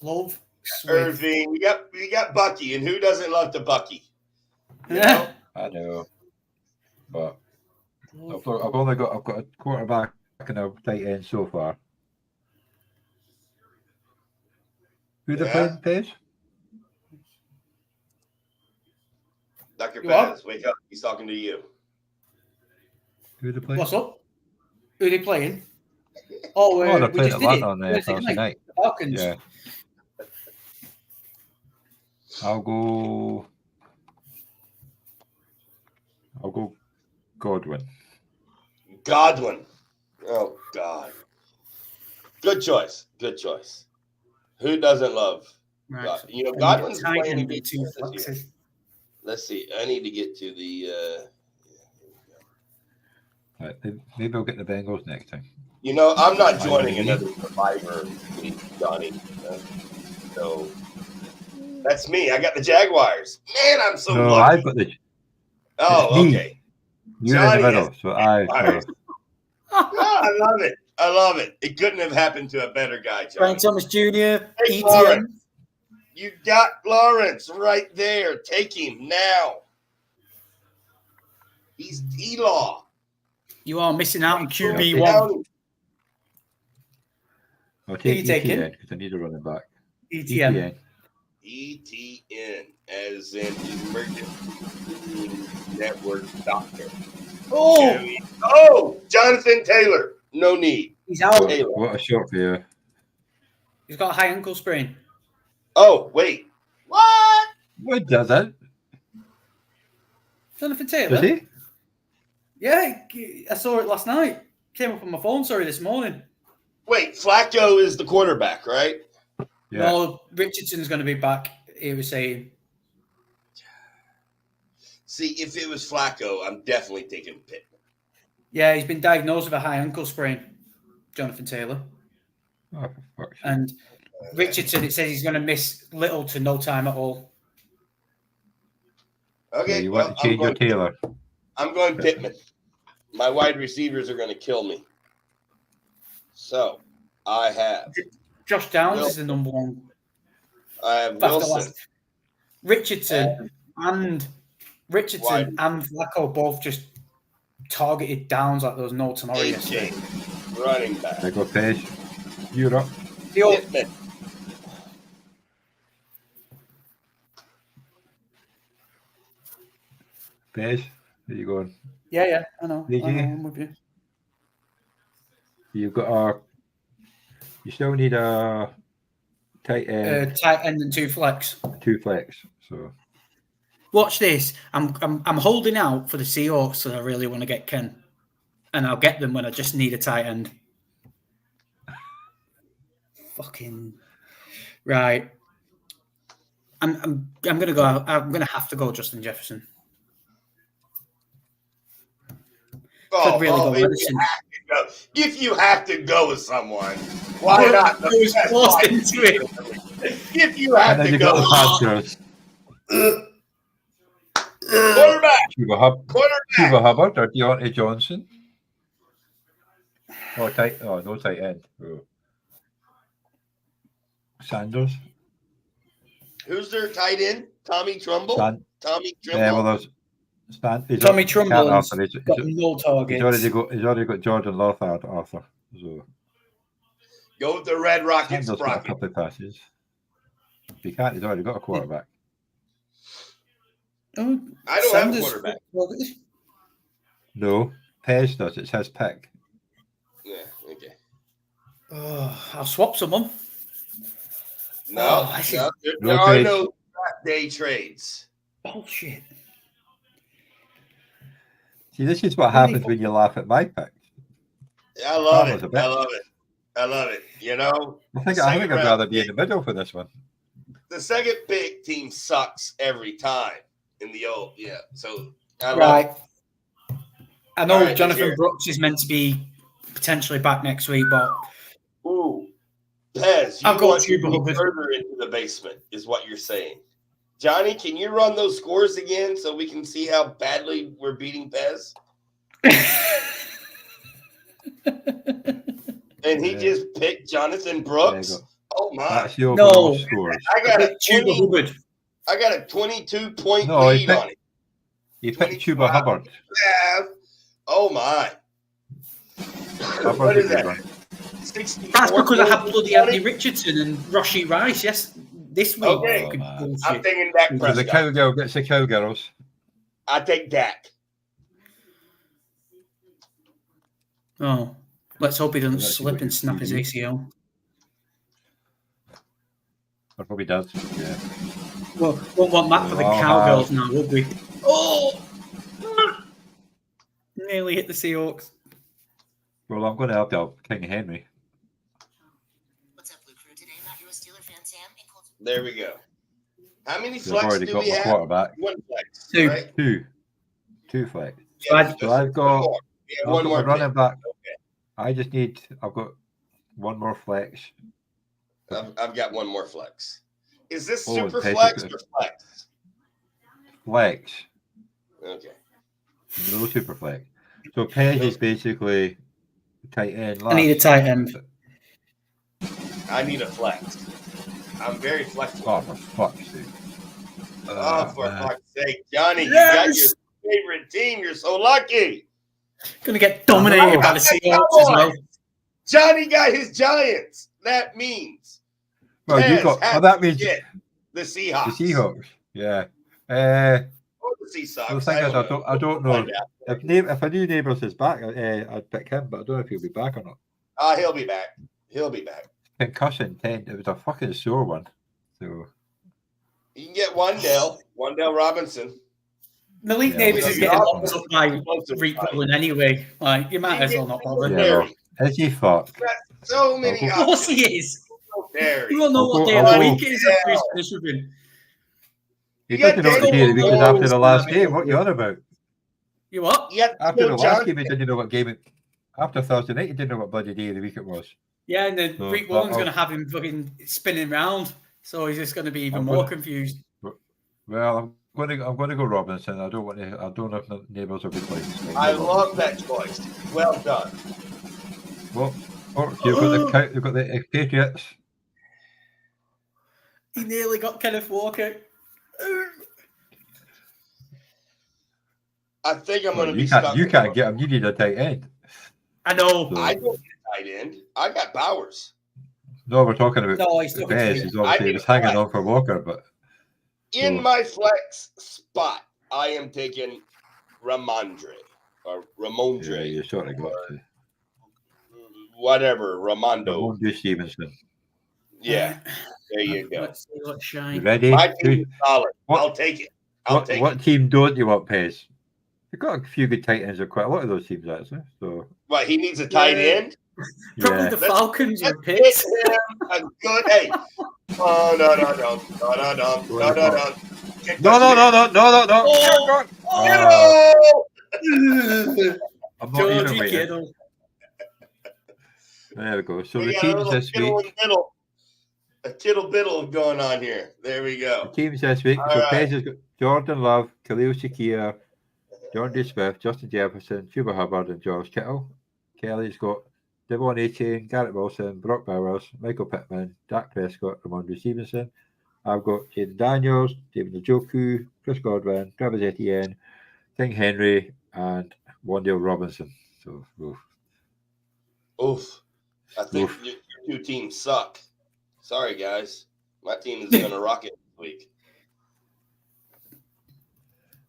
S2: got Love,
S1: Irving. We got Bucky, and who doesn't love the Bucky? You know?
S3: I know, but I've got a quarterback and a tight end so far. Who they playing, Pez?
S1: Dr. Pez, wake up. He's talking to you.
S3: Who they playing?
S2: What's up? Who are they playing? Oh,
S3: they're
S2: we
S3: playing
S2: just did it.
S3: on
S2: Thursday
S3: Thursday night.
S2: The Falcons.
S3: Yeah. I'll go Godwin.
S1: Godwin. Oh, God. Good choice. Good choice. Who doesn't love
S2: Right.
S1: God? You know, Godwin's playing
S2: to
S1: against
S2: two
S1: us this year.
S2: flexes.
S1: Let's see. I need to get to the
S3: Right, maybe I'll get the Bengals next time.
S1: you know, I'm not joining another Survivor league, Johnny. So that's me. I got the Jaguars. Man, I'm so
S3: No,
S1: lucky.
S3: I've got the.
S1: Oh,
S3: me.
S1: okay.
S3: You're
S1: Johnny
S3: in the middle,
S1: has
S3: so I.
S1: Jaguars. I love it. I love it. It couldn't have happened to a better guy, Johnny.
S2: Frank Thomas Jr.
S1: Hey,
S2: ETN.
S1: Lawrence. You got Lawrence right there. Take him now. He's T-Law.
S2: You are missing out on
S1: Down.
S2: QB1.
S3: I'll
S2: Who
S3: take
S2: you taking?
S3: ETN because I need a running back.
S2: ETN.
S1: ETN, as in Emergency Network Doctor.
S2: Oh,
S1: Jonathan Taylor. No need.
S2: he's out.
S1: Taylor.
S3: What a shot for you.
S2: He's got a high ankle sprain.
S1: Oh, wait. What?
S3: What does it?
S2: Jonathan Taylor?
S3: Does he?
S2: Yeah, I saw it last night. Came up on my phone, this morning.
S1: Wait, Flacco is the quarterback, right?
S3: Yeah.
S2: No, Richardson's going to be back, he was saying.
S1: See, if it was Flacco, I'm definitely taking Pitt.
S2: Yeah, he's been diagnosed with a high ankle sprain, Jonathan Taylor.
S3: Oh, for fuck's sake.
S2: And Richardson, it says he's going to miss little to no time at all.
S1: Okay,
S3: Yeah, you want to change your Taylor.
S1: I'm going Pittman. My wide receivers are going to kill me. So, I have
S2: Josh Downs is the number one.
S1: Wilson.
S2: Richardson and Flacco both just targeted Downs like there was no tomorrow yesterday.
S1: AJ, running back.
S3: There go Pez. You're up.
S2: The old,
S1: Pittman.
S3: Pez, where you going?
S2: Yeah, I know.
S3: Did
S2: I know,
S3: you?
S2: I'm with you.
S3: You've got a. You still need a tight end,
S2: Tight end and 2 flex.
S3: 2 flex. So
S2: Watch this. I'm holding out for the Seahawks, so I really want to get Ken, and I'll get them when I just need a tight end. Fucking right. I'm gonna go. I'm gonna have to go Justin Jefferson. Could really go Madison.
S1: If you have to go with someone, why not?
S2: I was forced into it.
S1: If you have
S3: and then
S1: to
S3: you
S1: go,
S3: got the Panthers.
S1: quarterback.
S3: Cuba Hubbard or Deontay Johnson. Oh, no tight end. Oh. Sanders.
S1: Who's their tight end? Tommy Trumbull. Tommy Trumbull.
S3: Yeah, well, there's
S2: Tommy Trumbull has got no targets.
S3: He's already got Jordan Love Arthur. So
S1: go with the Red Rockets.
S3: Sanders got a couple of passes. If he can't, he's already got a quarterback.
S2: Oh,
S1: I don't have a quarterback.
S3: No, Pez does. It's his pick.
S1: Yeah, okay.
S2: Oh, I'll swap someone.
S1: No, there are no draft day trades.
S2: Bullshit.
S3: See, this is what happens when you laugh at my pick.
S1: I love it. I love it. You know,
S3: I think I'd rather be in the middle for this one.
S1: The second pick team sucks every time in the old, So I love it.
S2: I know Jonathan Brooks is meant to be potentially back next week, but
S1: Pez, you want to go further into the basement, is what you're saying. Johnny, can you run those scores again so we can see how badly we're beating Pez? And he just picked Jonathan Brooks. Oh my!
S2: No,
S1: I got a 22-point lead on it.
S3: You picked Chuba Hubbard.
S1: Oh my! What is that? 64,
S2: that's because I have bloody Andy Richardson and Rashee Rice. Yes, this week.
S1: Okay, I'm thinking Dak Prescott.
S3: The cowgirl gets the cowgirls.
S1: I take Dak.
S2: Oh, let's hope he doesn't slip and snap his ACL.
S3: That probably does. Yeah.
S2: Well, won't want that for the cowgirls now, would we? Oh, nearly hit the Seahawks.
S3: Well, I'm going to help out King Henry.
S4: What's up, Blue Crew? Today, not your Steeler fan, Sam.
S1: There we go. How many flex do we have?
S3: Quarterback.
S1: One flex.
S2: Two.
S1: Right?
S3: Two flex.
S1: Yeah,
S3: so I've got
S1: one more
S3: running back. Okay. I've got one more flex.
S1: I've got one more flex. Is this super flex or flex?
S3: Flex.
S1: Okay.
S3: No super flex. So Pez is basically tight end.
S2: I need a tight end.
S1: I need a flex. I'm very flexible.
S3: Oh, for fuck's sake.
S1: For fuck's sake. Johnny, you got your favorite team. You're so lucky.
S2: Gonna get dominated by the Seahawks as well.
S1: Johnny got his Giants. That means.
S3: Well, that means
S1: the Seahawks.
S3: The Seahawks. Yeah.
S1: The Seahawks.
S3: I don't know. If I knew Neighbours is back, I'd pick him, but I don't know if he'll be back or not.
S1: He'll be back. He'll be back.
S3: Concussion 10. It was a fucking sore one. So
S1: you can get Wandale Robinson.
S2: Malik Davis is getting locked up by recalling anyway. Like, you might as well not bother.
S3: Yeah, is he fucked?
S1: So many.
S2: Of course he is. You don't know what day of the week it is after he's finished with him.
S3: He didn't know what day of the week was after the last game. What are you on about?
S2: You what?
S3: After the last game, he didn't know what game it. After Thursday night, he didn't know what bloody day of the week it was.
S2: Yeah, and then week one's going to have him fucking spinning round, so he's just going to be even more confused.
S3: Well, I'm going to go Robinson. I don't know if the Neighbours will be playing.
S1: I love that choice. Well done.
S3: Well, you've got the Patriots.
S2: He nearly got Kenneth Walker.
S1: I think I'm going to be
S3: stuck. You can't get him. You need a tight end.
S2: I know.
S1: So, I don't get a tight end. I got Bowers.
S3: No, we're talking about
S2: he's
S3: Pez. He's obviously hanging on for Walker, but
S1: in my flex spot, I am taking Ramondre or
S3: Yeah,
S1: Ramondre,
S3: you sort of got to.
S1: whatever, Ramondo.
S3: Ramondre Stevenson.
S1: Yeah, there you go.
S2: Let's see what
S3: You
S2: shine.
S3: ready?
S1: My team is solid.
S3: What-
S1: I'll take it. I'll take
S3: What
S1: it.
S3: team don't you want, Pez? You've got a few good tight ends, or quite a lot of those teams, actually. So,
S1: What, he needs a tight
S2: Yeah.
S1: end?
S2: Probably
S3: yeah.
S2: the
S1: Let's-
S2: Falcons or
S1: Let's get
S2: Pits.
S1: him a good. Hey. Oh, no. Get
S3: No.
S1: Oh,
S3: Oh, I'm not even
S2: Georgie
S3: waiting.
S2: Kittle.
S3: There we go. So
S1: we
S3: the
S1: got a
S3: teams
S1: little
S3: this
S1: kittle
S3: week.
S1: and biddle. A kittle biddle going on here. There we
S3: The
S1: go.
S3: teams this week.
S1: All
S3: So
S1: right.
S3: Pez has got Jordan Love, Khalil Shakir, Jordan Smith, Justin Jefferson, Chuba Hubbard, and George Kittle. Kelly's got Devon A-Chain, Garrett Wilson, Brock Bowers, Michael Pittman, Dak Prescott, Ramondre Stevenson. I've got Jaden Daniels, David Njoku, Chris Godwin, Travis Etienne, King Henry, and Wandale Robinson. So,
S1: Oof. I think
S3: Oof.
S1: your two teams suck. Sorry, guys. My team is going to rock it this week.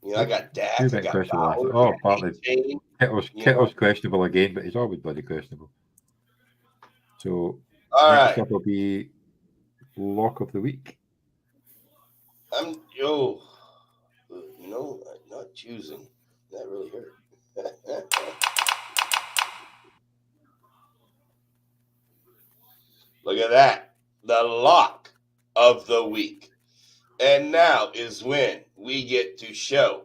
S1: You know, I got Dak.
S3: Two
S1: I
S3: big
S1: got
S3: questionable.
S1: Bowers,
S3: Oh,
S1: I got
S3: partly.
S1: A-Chain.
S3: Kittle's questionable again, but he's always bloody questionable. So,
S1: All
S3: next
S1: right.
S3: up will be lock of the week.
S1: You know, not choosing. That really hurt. Look at that. The lock of the week. And now is when we get to show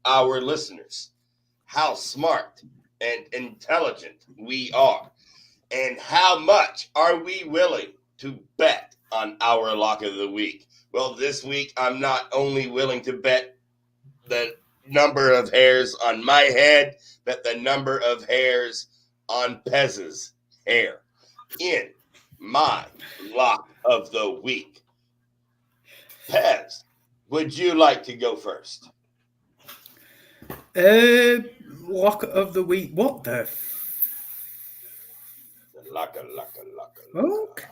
S1: our listeners how smart and intelligent we are and how much are we willing to bet on our lock of the week. Well, this week I'm not only willing to bet the number of hairs on my head, but the number of hairs on Pez's hair in my lock of the week. Pez, would you like to go first?
S2: Lock of the week. What the?
S1: Lock
S2: Fuck?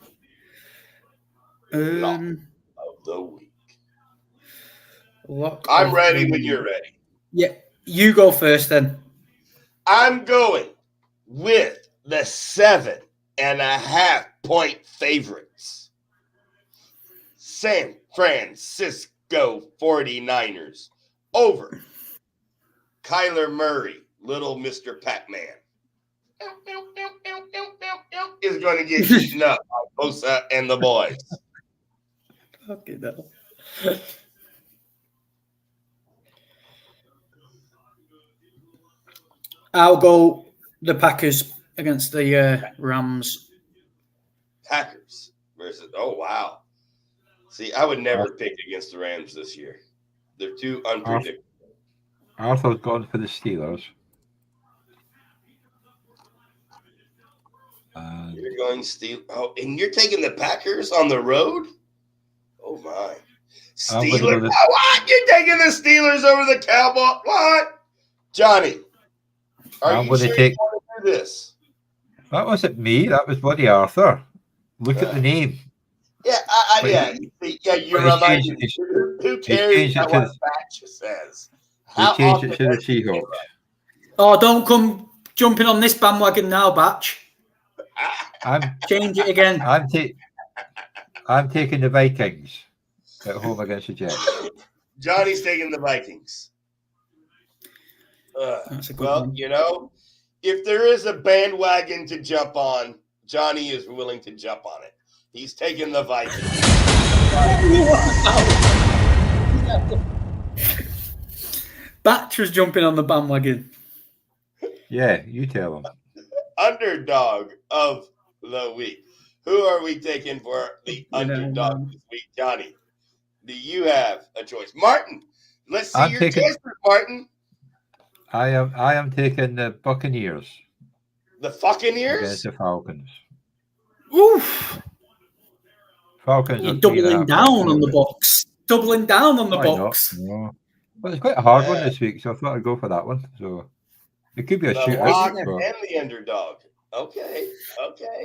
S1: of the week.
S2: Lock
S1: I'm
S2: of
S1: ready
S2: the
S1: when
S2: week.
S1: you're ready.
S2: Yeah, you go first then.
S1: I'm going with the 7.5 point favorites. San Francisco 49ers over Kyler Murray, little Mr. Pac-Man. Is going to get eaten up by Bosa and the boys.
S2: Okay, no. I'll go the Packers against the Rams.
S1: Packers versus, oh, wow. See, I would never pick against the Rams this year. They're too unpredictable.
S3: Arthur's gone for the Steelers. And
S1: You're going Steel. Oh, and you're taking the Packers on the road? Oh, my.
S3: I'm gonna
S1: Steelers?
S3: go
S1: What? You're taking the Steelers over the Cowboys? What? Johnny, are
S3: I'm
S1: you
S3: gonna
S1: sure
S3: take-
S1: you want to do this?
S3: that wasn't me. That was bloody Arthur. Look at the name.
S1: Yeah,
S3: But
S1: yeah. You're
S3: but he
S1: reminding
S3: changed-
S1: me. Who
S3: he
S1: cares
S3: changed it
S1: about
S3: to
S1: what
S3: the-
S1: Batch says?
S3: They
S1: How
S3: changed
S1: often
S3: it to the
S1: does he give
S3: Seahawks.
S2: Oh, don't come jumping on this bandwagon now, Batch.
S3: I'm
S2: Change it again.
S3: I'm taking the Vikings at home against the Jets.
S1: Johnny's taking the Vikings.
S2: That's a good
S1: Well,
S2: one.
S1: you know, if there is a bandwagon to jump on, Johnny is willing to jump on it. He's taking the Vikings.
S2: Batch was jumping on the bandwagon.
S3: Yeah, you tell them.
S1: Underdog of the week. Who are we taking for the underdog this week, Johnny? Do you have a choice? Martin, let's see your choices, Martin.
S3: I am taking the Buccaneers
S1: The fucking
S3: against
S1: ears?
S3: the Falcons.
S2: Oof.
S3: Falcons
S2: You're
S3: are 3.5
S2: doubling down on the
S3: favourites.
S2: box. Doubling down on the
S3: Why not?
S2: box.
S3: No. But it's quite a hard one
S1: Yeah.
S3: this week, so I thought I'd go for that one. So it could be a
S1: The
S3: shootout.
S1: lock
S3: but-
S1: and the underdog. Okay.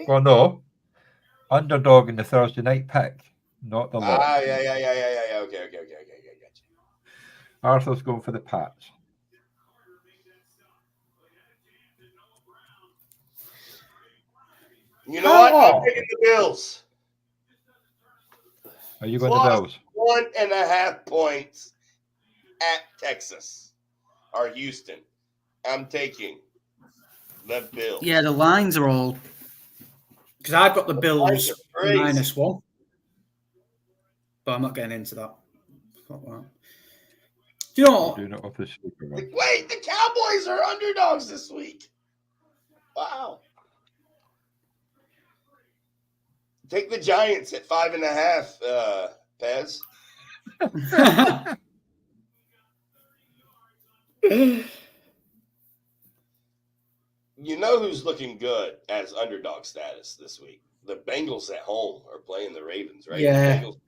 S3: Well, no. Underdog in the Thursday night pick, not the lock.
S1: Yeah. Okay. Gotcha.
S3: Arthur's going for the Pats.
S1: You know what? I'm taking the Bills.
S3: Are you going to
S1: Plus
S3: Bills?
S1: 1.5 points at Texas or Houston. I'm taking the Bills.
S2: Yeah, the lines are all because I've got the Bills
S1: crazy.
S2: -1, but I'm not getting into that. Fuck that. Do you know what?
S3: Do not off the speaker, man.
S1: Wait, the Cowboys are underdogs this week. Wow. Take the Giants at 5.5, Pez. You know who's looking good as underdog status this week? The Bengals at home are playing the Ravens, right?
S2: Yeah.
S1: The Bengals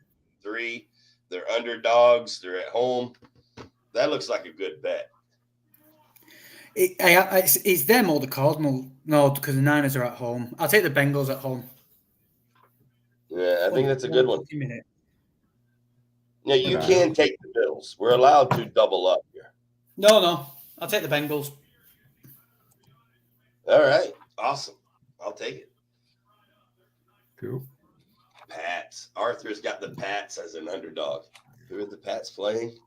S1: 3. They're underdogs. They're at home. That looks like a good bet.
S2: It's them or the Cardinals. No, because the Niners are at home. I'll take the Bengals at home.
S1: Yeah, I think that's a good one.
S2: Minute.
S1: Yeah, you can take the Bills. We're allowed to double up here.
S2: No. I'll take the Bengals.
S1: All right. Awesome. I'll take it.
S3: Cool.
S1: Pats. Arthur's got the Pats as an underdog. Who are the Pats playing?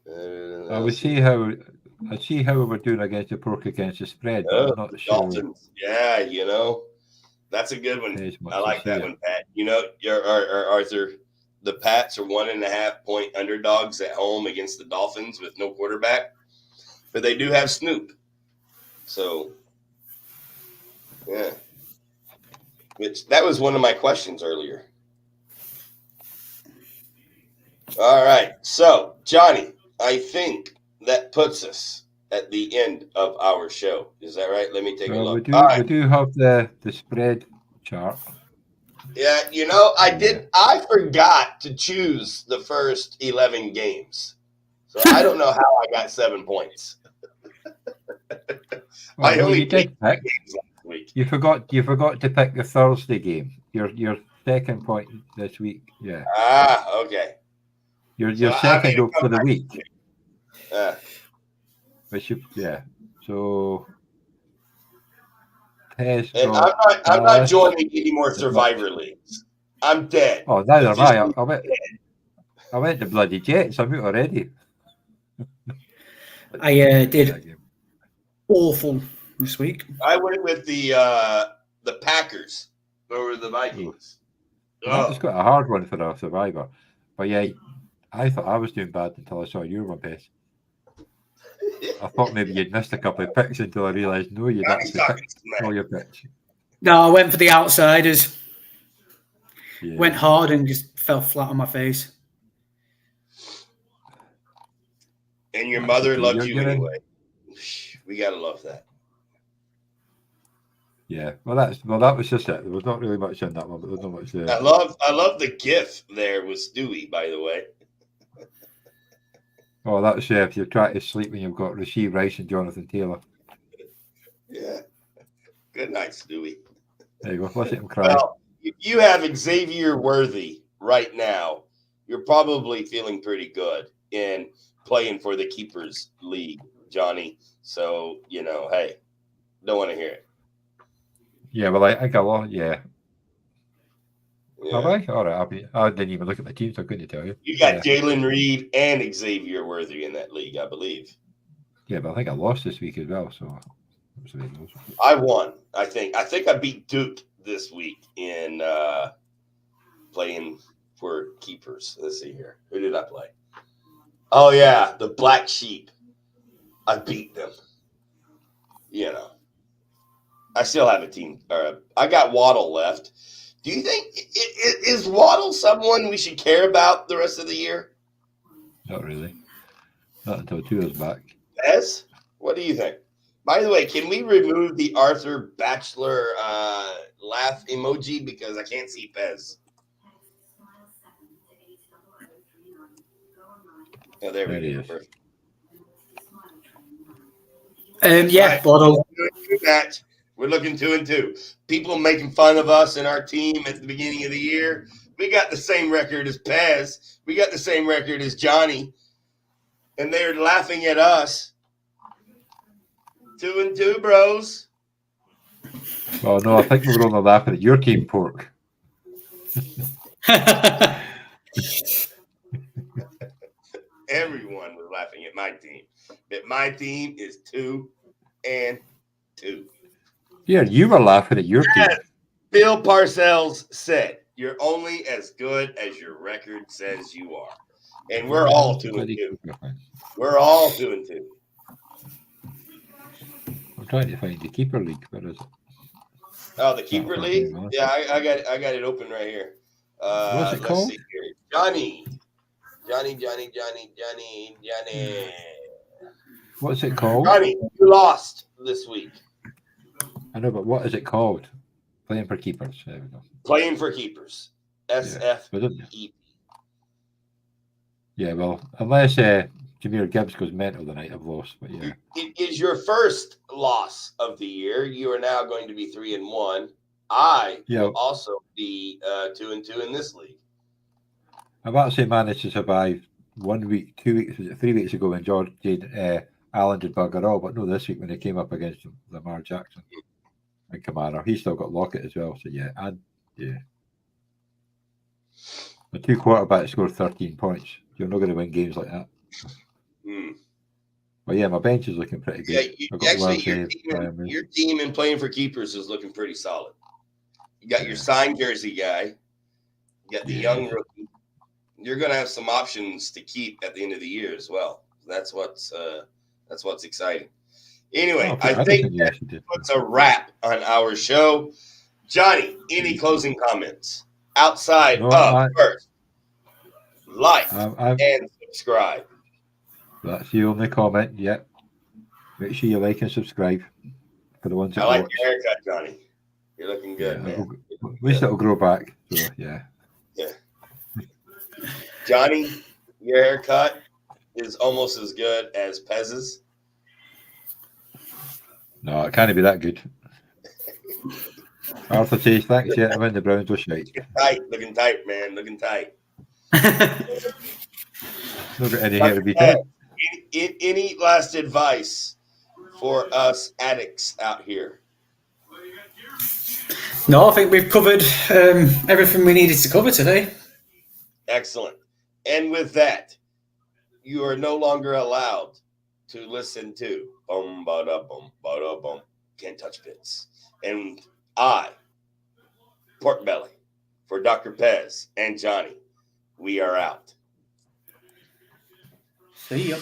S3: I see how we were doing against the Pork against the spread, but I'm not sure.
S1: Dolphins. Yeah, that's a good one. I like that one, Pat. Arthur, the Pats are 1.5 point underdogs at home against the Dolphins with no quarterback, but they do have Snoop. So, yeah. That was one of my questions earlier. All right. So, Johnny, I think that puts us at the end of our show. Is that right? Let me take a look.
S3: We do have the spread chart.
S1: Yeah, I forgot to choose the first 11 games. So I don't know how I got 7 points. I only picked games last week.
S3: You forgot to pick the Thursday game. Your second point this week. Yeah.
S1: Okay.
S3: Your second up for the week. So Pez
S1: and I'm not joining any more Survivor leagues. I'm dead.
S3: Oh, neither am I. I went to bloody Jets. I'm out already.
S2: I did awful this week.
S1: I went with the Packers over the Vikings.
S3: That was quite a hard one for a Survivor. But yeah, I thought I was doing bad until I saw your one, Pez. I thought maybe you'd missed a couple of picks until I realised no, you'd actually picked all your picks.
S2: No, I went for the outsiders.
S3: Yeah.
S2: Went hard and just fell flat on my face.
S1: And your mother loved you anyway. We gotta love that.
S3: Yeah, well, that was just it. There was not really much in that one, but there's not much there.
S1: I love the GIF there with Stewie, by the way.
S3: Oh, that's if you're trying to sleep when you've got Rasheed Rice and Jonathan Taylor.
S1: Yeah. Good night, Stewie.
S3: There you go. Let him cry.
S1: Well, if you have Xavier Worthy right now, you're probably feeling pretty good in playing for the Keepers League, Johnny. So, hey, don't want to hear it.
S3: Yeah, well, I got a lot. Yeah. Have I? All right. I didn't even look at the teams. I couldn't tell you.
S1: You got Jalen Reed and Xavier Worthy in that league, I believe.
S3: Yeah, but I think I lost this week as well. So
S1: I won. I think I beat Duke this week in playing for Keepers. Let's see here. Who did I play? Oh yeah, the Black Sheep. I beat them. I still have a team. I got Waddle left. Do you think is Waddle someone we should care about the rest of the year?
S3: Not really. Not until 2 years back.
S1: Pez, what do you think? By the way, can we remove the Arthur Bachelor laugh emoji because I can't see Pez? Oh, there we go. Perfect.
S2: Yeah, Waddle.
S1: We're looking 2-2. People making fun of us and our team at the beginning of the year. We got the same record as Pez. We got the same record as Johnny. And they're laughing at us. 2-2, bros.
S3: Oh no, I think we were only laughing at your team, Pork.
S1: Everyone was laughing at my team. But my team is 2-2.
S3: Yeah, you were laughing at your team.
S1: As Bill Parcells said, you're only as good as your record says you are. And we're all 2-2. We're all 2-2.
S3: I'm trying to find the keeper league. Where is it?
S1: Oh, the keeper
S3: Not
S1: league?
S3: very much.
S1: Yeah, I got it open right here.
S3: What's it
S1: Let's
S3: called?
S1: see here. Johnny.
S3: What's it called?
S1: Johnny, you lost this week.
S3: I know, but what is it called? Playing for keepers. There we go.
S1: Playing for keepers. SFEP.
S3: Yeah, well, unless Jameer Gibbs goes mental tonight, I've lost. But yeah,
S1: It is your first loss of the year. You are now going to be 3-1. I will also be 2-2 in this league.
S3: I've actually managed to survive 1 week, 2 weeks, 3 weeks ago when George Allen did bugger all, but no, this week when he came up against Lamar Jackson and Kamara, he still got Lockett as well. So yeah, the two quarterbacks scored 13 points. You're not going to win games like that. But yeah, my bench is looking pretty good.
S1: Yeah, your team in playing for keepers is looking pretty solid. You got your signed jersey guy. You got the young rookie. You're going to have some options to keep at the end of the year as well. That's what's exciting. Anyway, I think that puts a wrap on our show. Johnny, any closing comments outside of first like and subscribe?
S3: That's the only comment. Yep. Make sure you like and subscribe for the ones that
S1: I like
S3: watch.
S1: your haircut, Johnny. You're looking good, man.
S3: At least it'll grow back. So yeah.
S1: Johnny, your haircut is almost as good as Pez's.
S3: No, it can't be that good. Arthur says, thanks, yeah, I'm in the Browns will shite.
S1: Looking tight, man. Looking tight.
S3: Not got any hair to be tight.
S1: Any last advice for us addicts out here?
S2: No, I think we've covered everything we needed to cover today.
S1: Excellent. And with that, you are no longer allowed to listen to Boom Bada Boom Bada Boom. Can't touch bits. And I, Pork Belly, for Dr. Pez and Johnny, we are out.
S2: See ya.